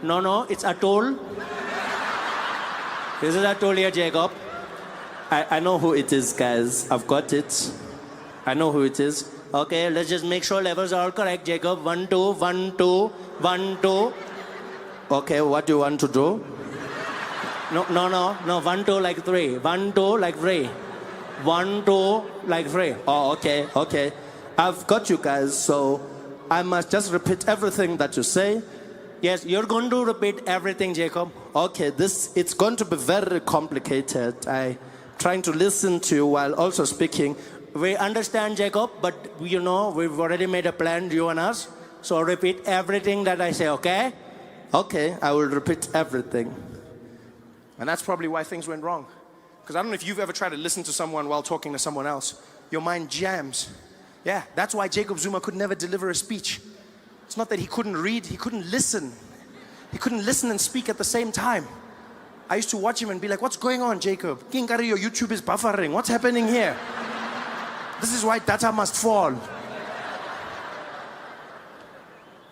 No, it's Atul. This is Atul here, Jacob. I know who it is, guys. I've got it. I know who it is. Okay, let's just make sure levels are all correct, Jacob. 1, 2, 1, 2, 1, 2. Okay, what do you want to do? No, 1, 2 like 3. 1, 2 like 3. 1, 2 like 3. Oh, okay. I've got you guys, so I must just repeat everything that you say. Yes, you're going to repeat everything, Jacob. Okay, it's going to be very complicated. I'm trying to listen to you while also speaking. We understand, Jacob, but we've already made a plan, you and us. So repeat everything that I say, okay? Okay, I will repeat everything. And that's probably why things went wrong. Because I don't know if you've ever tried to listen to someone while talking to someone else. Your mind jams. Yeah, that's why Jacob Zuma could never deliver a speech. It's not that he couldn't read, he couldn't listen. He couldn't listen and speak at the same time. I used to watch him and be like, what's going on, Jacob? Kinkari, your YouTube is buffering. What's happening here? This is why data must fall.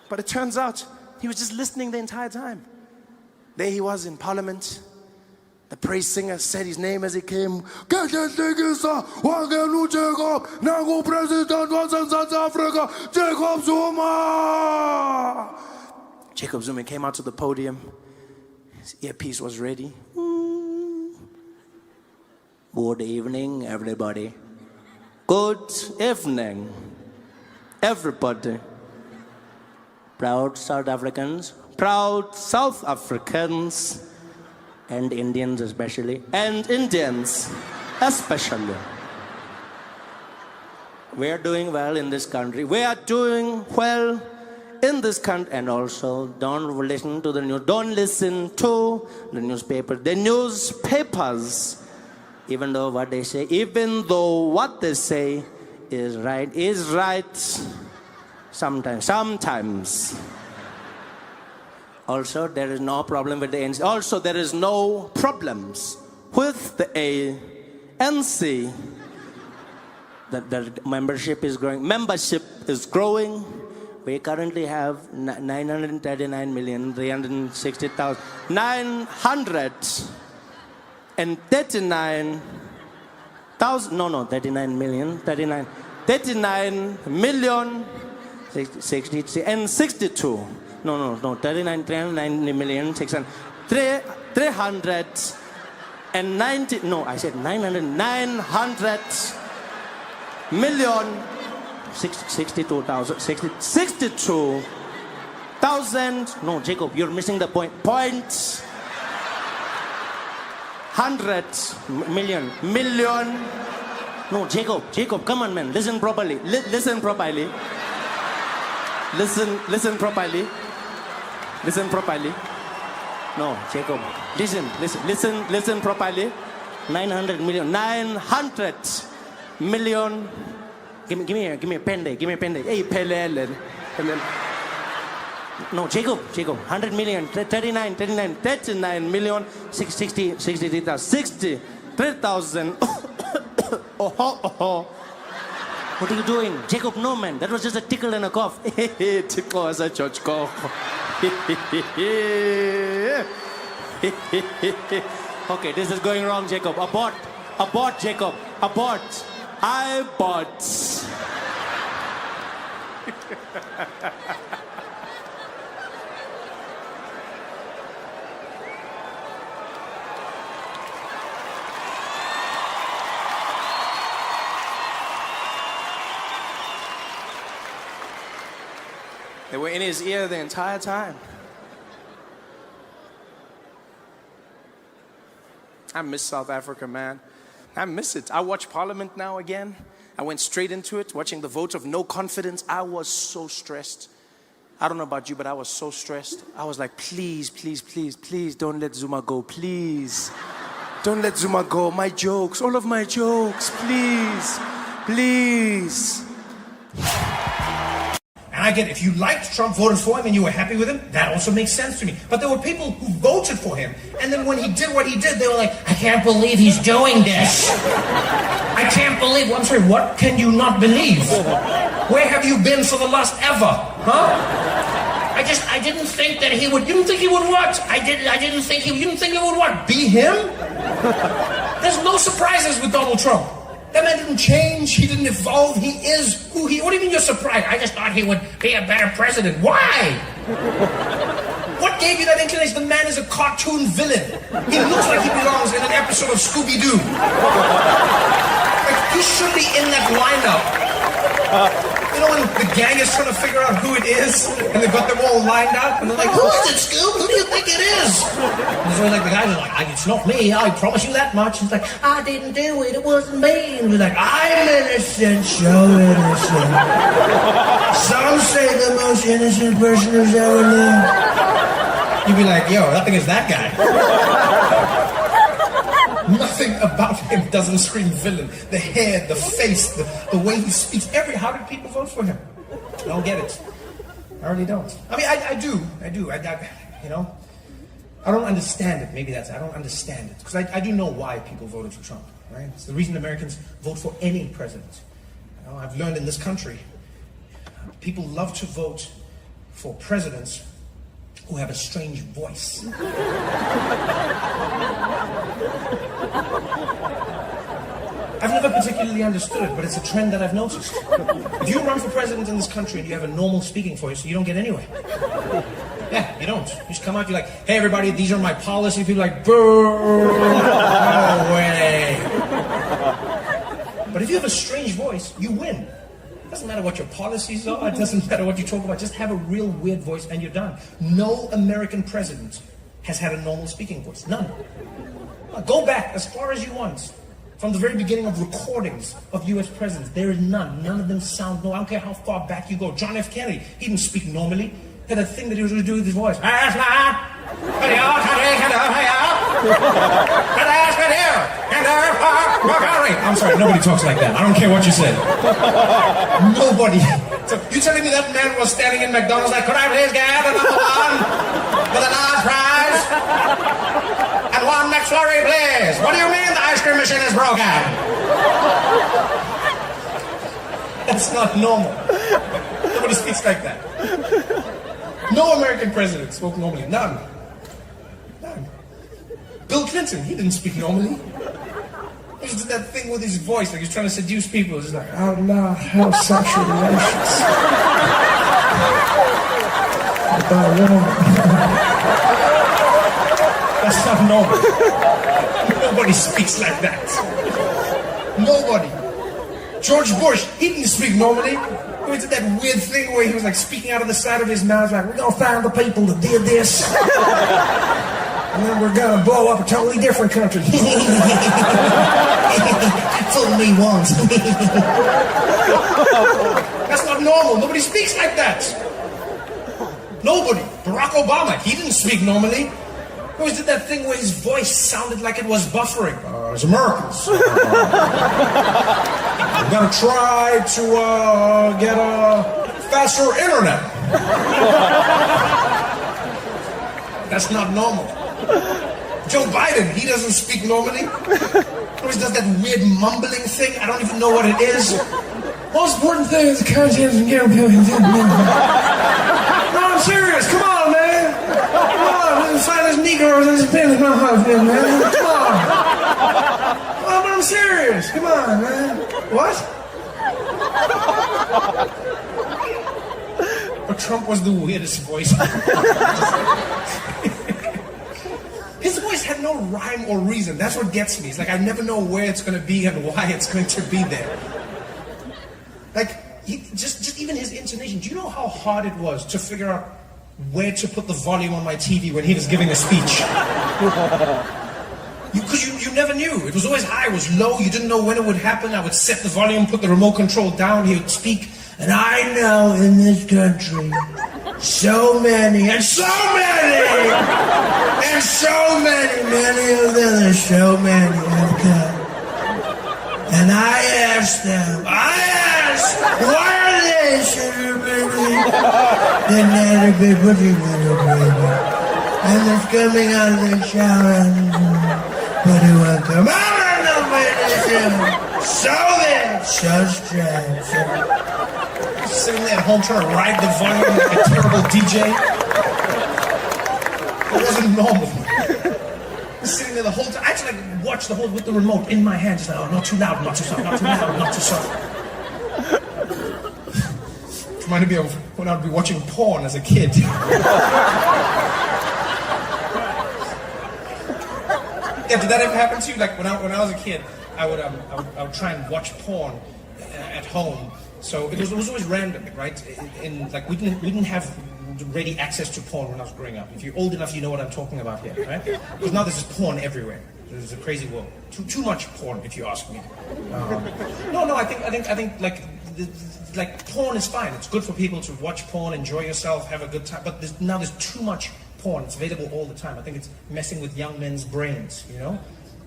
But it turns out he was just listening the entire time. There he was in Parliament. The praise singer said his name as he came. Jacob Zuma! Jacob Zuma came out to the podium. His earpiece was ready. Good evening, everybody. Good evening, everybody. Proud South Africans, and Indians especially, We are doing well in this country. We are doing well in this country, and also don't listen to the news. Don't listen to the newspaper. The newspapers, even though what they say is right sometimes. Also, there is no problem with the ANC. Also, there is no problems with the ANC. The membership is growing. We currently have 939,360,000. 939,000. No, 39 million. 39 million 60 and 62. No. 390 million 600. 390. No, I said 900 million 62,000. No, Jacob, you're missing the point. 100 million. No, Jacob, come on, man. Listen properly. Listen properly. Listen properly. No, Jacob. Listen properly. 900 million. 900 million. Give me a pen there. Hey, Pelel. No, Jacob. 100 million. 39 million. 63,000. Oh. What are you doing? Jacob, no, man. That was just a tickle and a cough. Tickle as a church cough. Okay, this is going wrong, Jacob. Abort, Jacob. Abort. I bought. They were in his ear the entire time. I miss South Africa, man. I miss it. I watch Parliament now again. I went straight into it, watching the vote of no confidence. I was so stressed. I don't know about you, but I was so stressed. I was like, please, don't let Zuma go, please. Don't let Zuma go. My jokes, all of my jokes, please. And I get, if you liked Trump, voted for him, and you were happy with him, that also makes sense to me. But there were people who voted for him, and then when he did what he did, they were like, I can't believe he's doing this. I can't believe, well, I'm sorry, what can you not believe? Where have you been for the last ever? Huh? I didn't think that he would, you didn't think he would what? You didn't think it would what? Be him? There's no surprises with Donald Trump. That man didn't change, he didn't evolve, he is who he, what do you mean you're surprised? I just thought he would be a better president. Why? What gave you that inclination? The man is a cartoon villain. He looks like he belongs in an episode of Scooby-Doo. Like, he should be in that lineup. You know when the gang is trying to figure out who it is, and they've got them all lined up, and they're like, who is it, Scoob? Who do you think it is? And so like the guys are like, it's not me, I promise you that much. And it's like, I didn't do it, it wasn't me. And we're like, I'm innocent, so innocent. Some say the most innocent person who's ever lived. You'd be like, yo, nothing is that guy. Nothing about him doesn't scream villain. The hair, the face, the way he speaks. How did people vote for him? I don't get it. I really don't. I mean, I do. You know, I don't understand it. Maybe I don't understand it. Because I do know why people voted for Trump, right? It's the reason Americans vote for any president. You know, I've learned in this country, people love to vote for presidents who have a strange voice. I've never particularly understood it, but it's a trend that I've noticed. If you run for president in this country and you have a normal speaking voice, you don't get anywhere. Yeah, you don't. You just come out, you're like, hey everybody, these are my policies. People are like, boo, no way. But if you have a strange voice, you win. It doesn't matter what your policies are, it doesn't matter what you talk about, just have a real weird voice and you're done. No American president has had a normal speaking voice, none. Go back as far as you want. From the very beginning of recordings of US presidents, there is none. None of them sound normal. I don't care how far back you go. John F. Kennedy, he didn't speak normally. He had a thing that he was going to do with his voice. I'm sorry, nobody talks like that. I don't care what you say. Nobody. So you telling me that man was standing in McDonald's like, could I please get another one with a large fries? And one McFlurry, please. What do you mean the ice cream machine is broken? That's not normal. Nobody speaks like that. No American president spoke normally. None. None. Bill Clinton, he didn't speak normally. He just did that thing with his voice, like he's trying to seduce people. He's like, oh no, how sexual relations. That's not normal. Nobody speaks like that. Nobody. George Bush, he didn't speak normally. He did that weird thing where he was like speaking out of the side of his mouth, like, we're gonna find the people that did this. And then we're gonna blow up a totally different country. Fool me once. That's not normal. Nobody speaks like that. Nobody. Barack Obama, he didn't speak normally. He always did that thing where his voice sounded like it was buffering. As Americans, we're gonna try to get a faster internet. That's not normal. Joe Biden, he doesn't speak normally. He always does that weird mumbling thing. I don't even know what it is. Most important thing is the content and No, I'm serious. Come on, man. Come on. Let's find this Negroes and this pen in my husband, man. Come on. Oh, but I'm serious. Come on, man. What? But Trump was the weirdest voice. His voice had no rhyme or reason. That's what gets me. It's like I never know where it's going to be and why it's going to be there. Like, just even his intonation. Do you know how hard it was to figure out where to put the volume on my TV when he was giving a speech? Because you never knew. It was always high, it was low. You didn't know when it would happen. I would set the volume, put the remote control down. He would speak. And I know in this country, so many, and so many, and so many of them, there's so many have come. And I asked them, why are they sugar baby? Then they're a big booty little baby. And it's coming out of the shower. But it won't come out of the baby. So then, so strange. Sitting there at home trying to ride the volume like a terrible DJ. It wasn't normal. Sitting there the whole time. I had to like watch the whole with the remote in my hand. Just like, oh, not too loud, not too soft, not too loud, not too soft. Reminded me of when I'd be watching porn as a kid. Yeah, did that ever happen to you? Like when I was a kid, I would try and watch porn at home. So it was always random, right? Like we didn't have ready access to porn when I was growing up. If you're old enough, you know what I'm talking about here, right? Because now there's just porn everywhere. There's a crazy world. Too much porn, if you ask me. No. I think like porn is fine. It's good for people to watch porn, enjoy yourself, have a good time. But now there's too much porn. It's available all the time. I think it's messing with young men's brains. You know,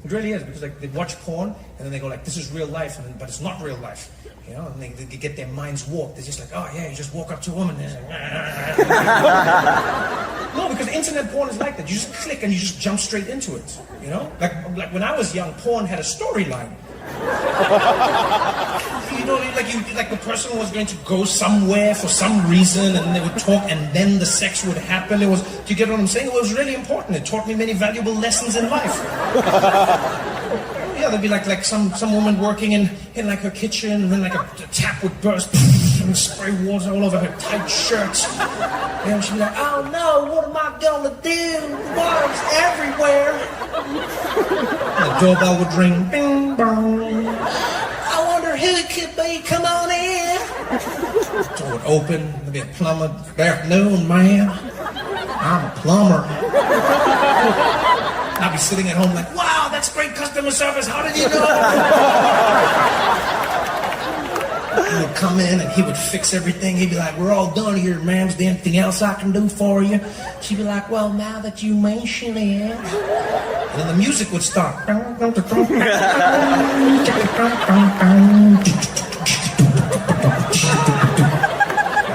it really is, because like they watch porn and then they go like, "This is real life," but it's not real life. You know, and they get their minds warped. They're just like, oh yeah, you just walk up to a woman and like, no, because internet porn is like that. You just click and you just jump straight into it. You know, like when I was young, porn had a storyline. You know, like the person was going to go somewhere for some reason, and they would talk, and then the sex would happen. Do you get what I'm saying? It was really important. It taught me many valuable lessons in life. Yeah, there'd be like some woman working in like her kitchen, and then like a tap would burst and spray water all over her tight shirts. And she'd be like, "Oh no, what am I gonna do? Water's everywhere." And the doorbell would ring, bing bong. I wonder who it could be. Come on in. The door would open. There'd be a plumber. Good afternoon, ma'am. I'm a plumber. And I'd be sitting at home like, wow, that's great customer service. How did you know? He would come in and he would fix everything. He'd be like, we're all done here, ma'am. Is there anything else I can do for you? She'd be like, well, now that you mention it. And then the music would start. And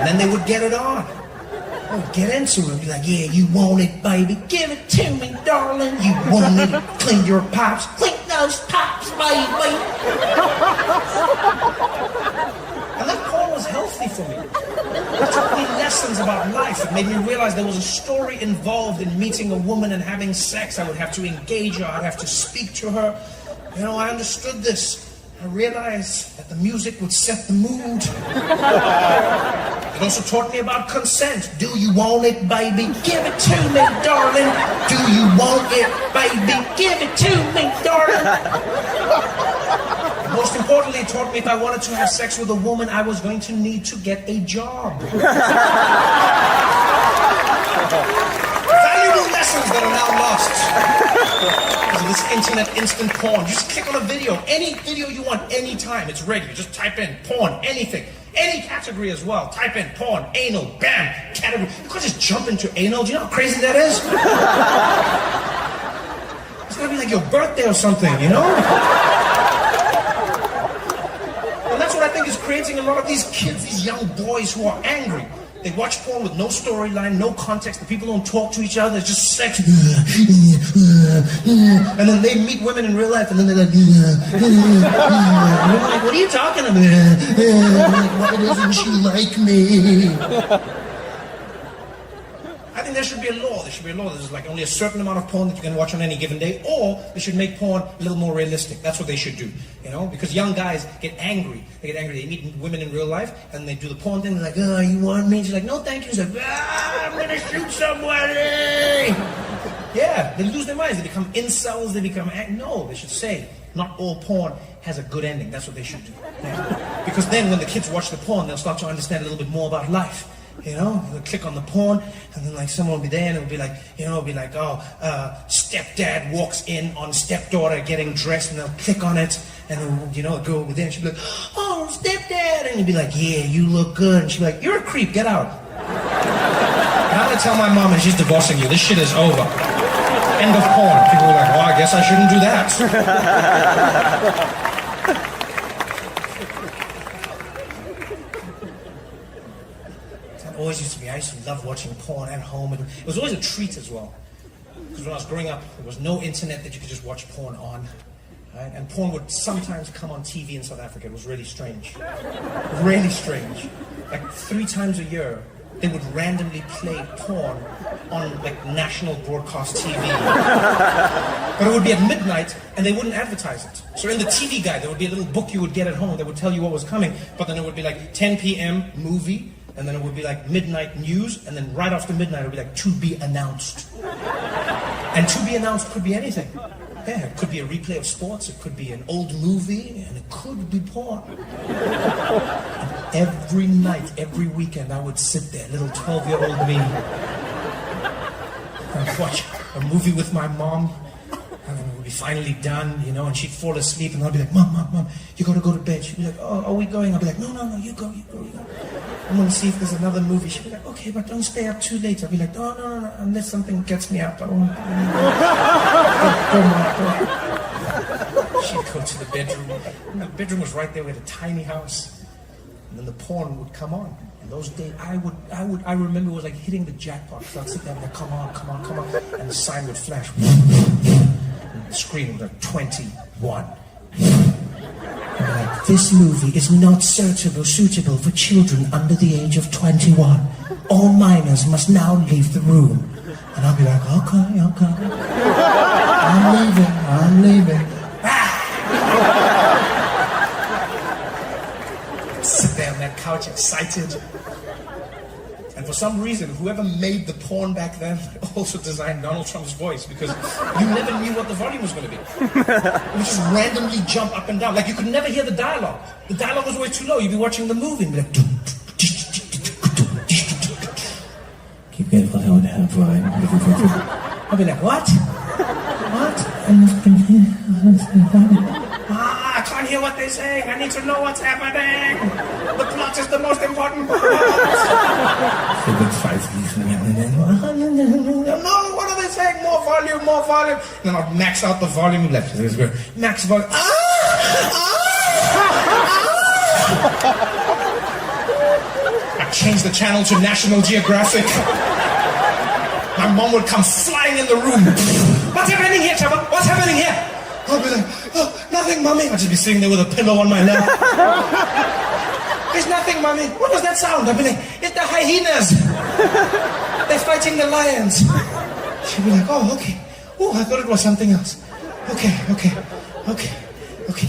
then they would get it on. They would get into it. Be like, yeah, you want it, baby. Give it to me, darling. You want it. Clean your pipes. Clean those pipes, baby. And that porn was healthy for me. It taught me lessons about life. It made me realize there was a story involved in meeting a woman and having sex. I would have to engage her. I'd have to speak to her. You know, I understood this. I realized that the music would set the mood. It also taught me about consent. Do you want it, baby? Give it to me, darling. Do you want it, baby? Give it to me, darling. Most importantly, it taught me if I wanted to have sex with a woman, I was going to need to get a job. Valuable lessons that are now lost. Because of this internet instant porn. You just click on a video, any video you want, anytime, it's ready. You just type in porn, anything. Any category as well. Type in porn, anal, bam, category. You could just jump into anal. Do you know how crazy that is? It's gonna be like your birthday or something, you know? And that's what I think is creating a lot of these kids, these young boys who are angry. They watch porn with no storyline, no context. The people don't talk to each other. It's just sex. And then they meet women in real life, and then they're like, and I'm like, what are you talking about? Like, why doesn't she like me? I think there should be a law. There should be a law. There's like only a certain amount of porn that you can watch on any given day, or they should make porn a little more realistic. That's what they should do, you know? Because young guys get angry. They get angry. They meet women in real life, and they do the porn thing. They're like, oh, you want me? She's like, no, thank you. She's like, I'm gonna shoot somebody. Yeah, they lose their minds. They become incels. They become no. They should say, not all porn has a good ending. That's what they should do. Yeah. Because then, when the kids watch the porn, they'll start to understand a little bit more about life. You know, they'll click on the porn, and then like someone will be there, and it'll be like, you know, it'll be like, oh, stepdad walks in on stepdaughter getting dressed, and they'll click on it, and then, you know, a girl will be there, and she'll be like, oh, stepdad, and he'll be like, yeah, you look good, and she'll be like, you're a creep, get out. And I'm gonna tell my mom, and she's divorcing you. This shit is over. End of porn. People are like, well, I guess I shouldn't do that. Always used to be. I used to love watching porn at home. It was always a treat as well. Because when I was growing up, there was no internet that you could just watch porn on. Right? And porn would sometimes come on TV in South Africa. It was really strange. Really strange. Like 3 times a year, they would randomly play porn on like national broadcast TV. But it would be at midnight, and they wouldn't advertise it. So in the TV guide, there would be a little book you would get at home that would tell you what was coming. But then it would be like 10 p.m. movie, and then it would be like midnight news, and then right after midnight it would be like to be announced. And to be announced could be anything. Yeah, it could be a replay of sports, it could be an old movie, and it could be porn. And every night, every weekend, I would sit there, little 12-year-old me, and watch a movie with my mom, and then it would be finally done, you know, and she'd fall asleep, and I'd be like, Mom, you gotta go to bed. She'd be like, oh, are we going? I'd be like, no, you go. I'm gonna see if there's another movie. She'd be like, okay, but don't stay up too late. I'd be like, no, unless something gets me up. I won't. She'd go to the bedroom. And the bedroom was right there with a tiny house. And then the porn would come on. And those days, I remember it was like hitting the jackpot. So I'd sit there and like, come on. And the sign would flash. And the screen was like 21. Like, this movie is not suitable for children under the age of 21. All minors must now leave the room. And I'll be like, okay. I'm leaving. Sit there on that couch excited. And for some reason, whoever made the porn back then also designed Donald Trump's voice, because you never knew what the volume was going to be. It would just randomly jump up and down. Like, you could never hear the dialogue. The dialogue was always too low. You'd be watching the movie and be like... Keep careful how it happens, Ryan. I'd be like, what? I can't hear what they're saying. I need to know what's happening. The plot is the most important part. No, what are they saying? More volume, more volume. Then I'll max out the volume left. Max volume. I changed the channel to National Geographic. My mom would come flying in the room. What's happening here, Trevor? What's happening here? I'll be like, oh, nothing, Mommy. I'll just be sitting there with a pillow on my lap. There's nothing, Mommy. What was that sound? I'll be like, it's the hyenas. They're fighting the lions. She'll be like, oh, okay. Oh, I thought it was something else. Okay.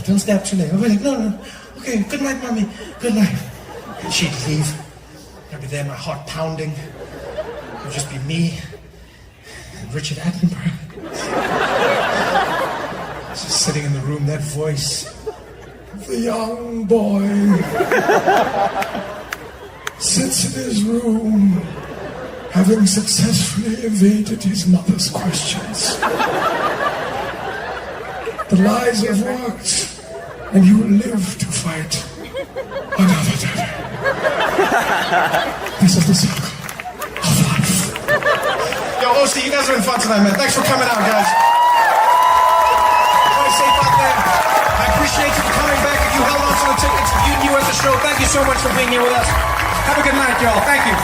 Don't stay up too late. I'll be like, no. Okay, good night, Mommy. Good night. And she'd leave. I'd be there, my heart pounding. It would just be me and Richard Attenborough. Just sitting in the room, that voice. The young boy sits in his room, having successfully evaded his mother's questions. The lies have worked, and he will live to fight another day. This is the circle of life. Yo, OC, you guys are having fun tonight, man. Thanks for coming out, guys. Stay safe out there. I appreciate you coming back. If you held on to the tickets, if you knew at the show, thank you so much for being here with us. Have a good night, y'all. Thank you.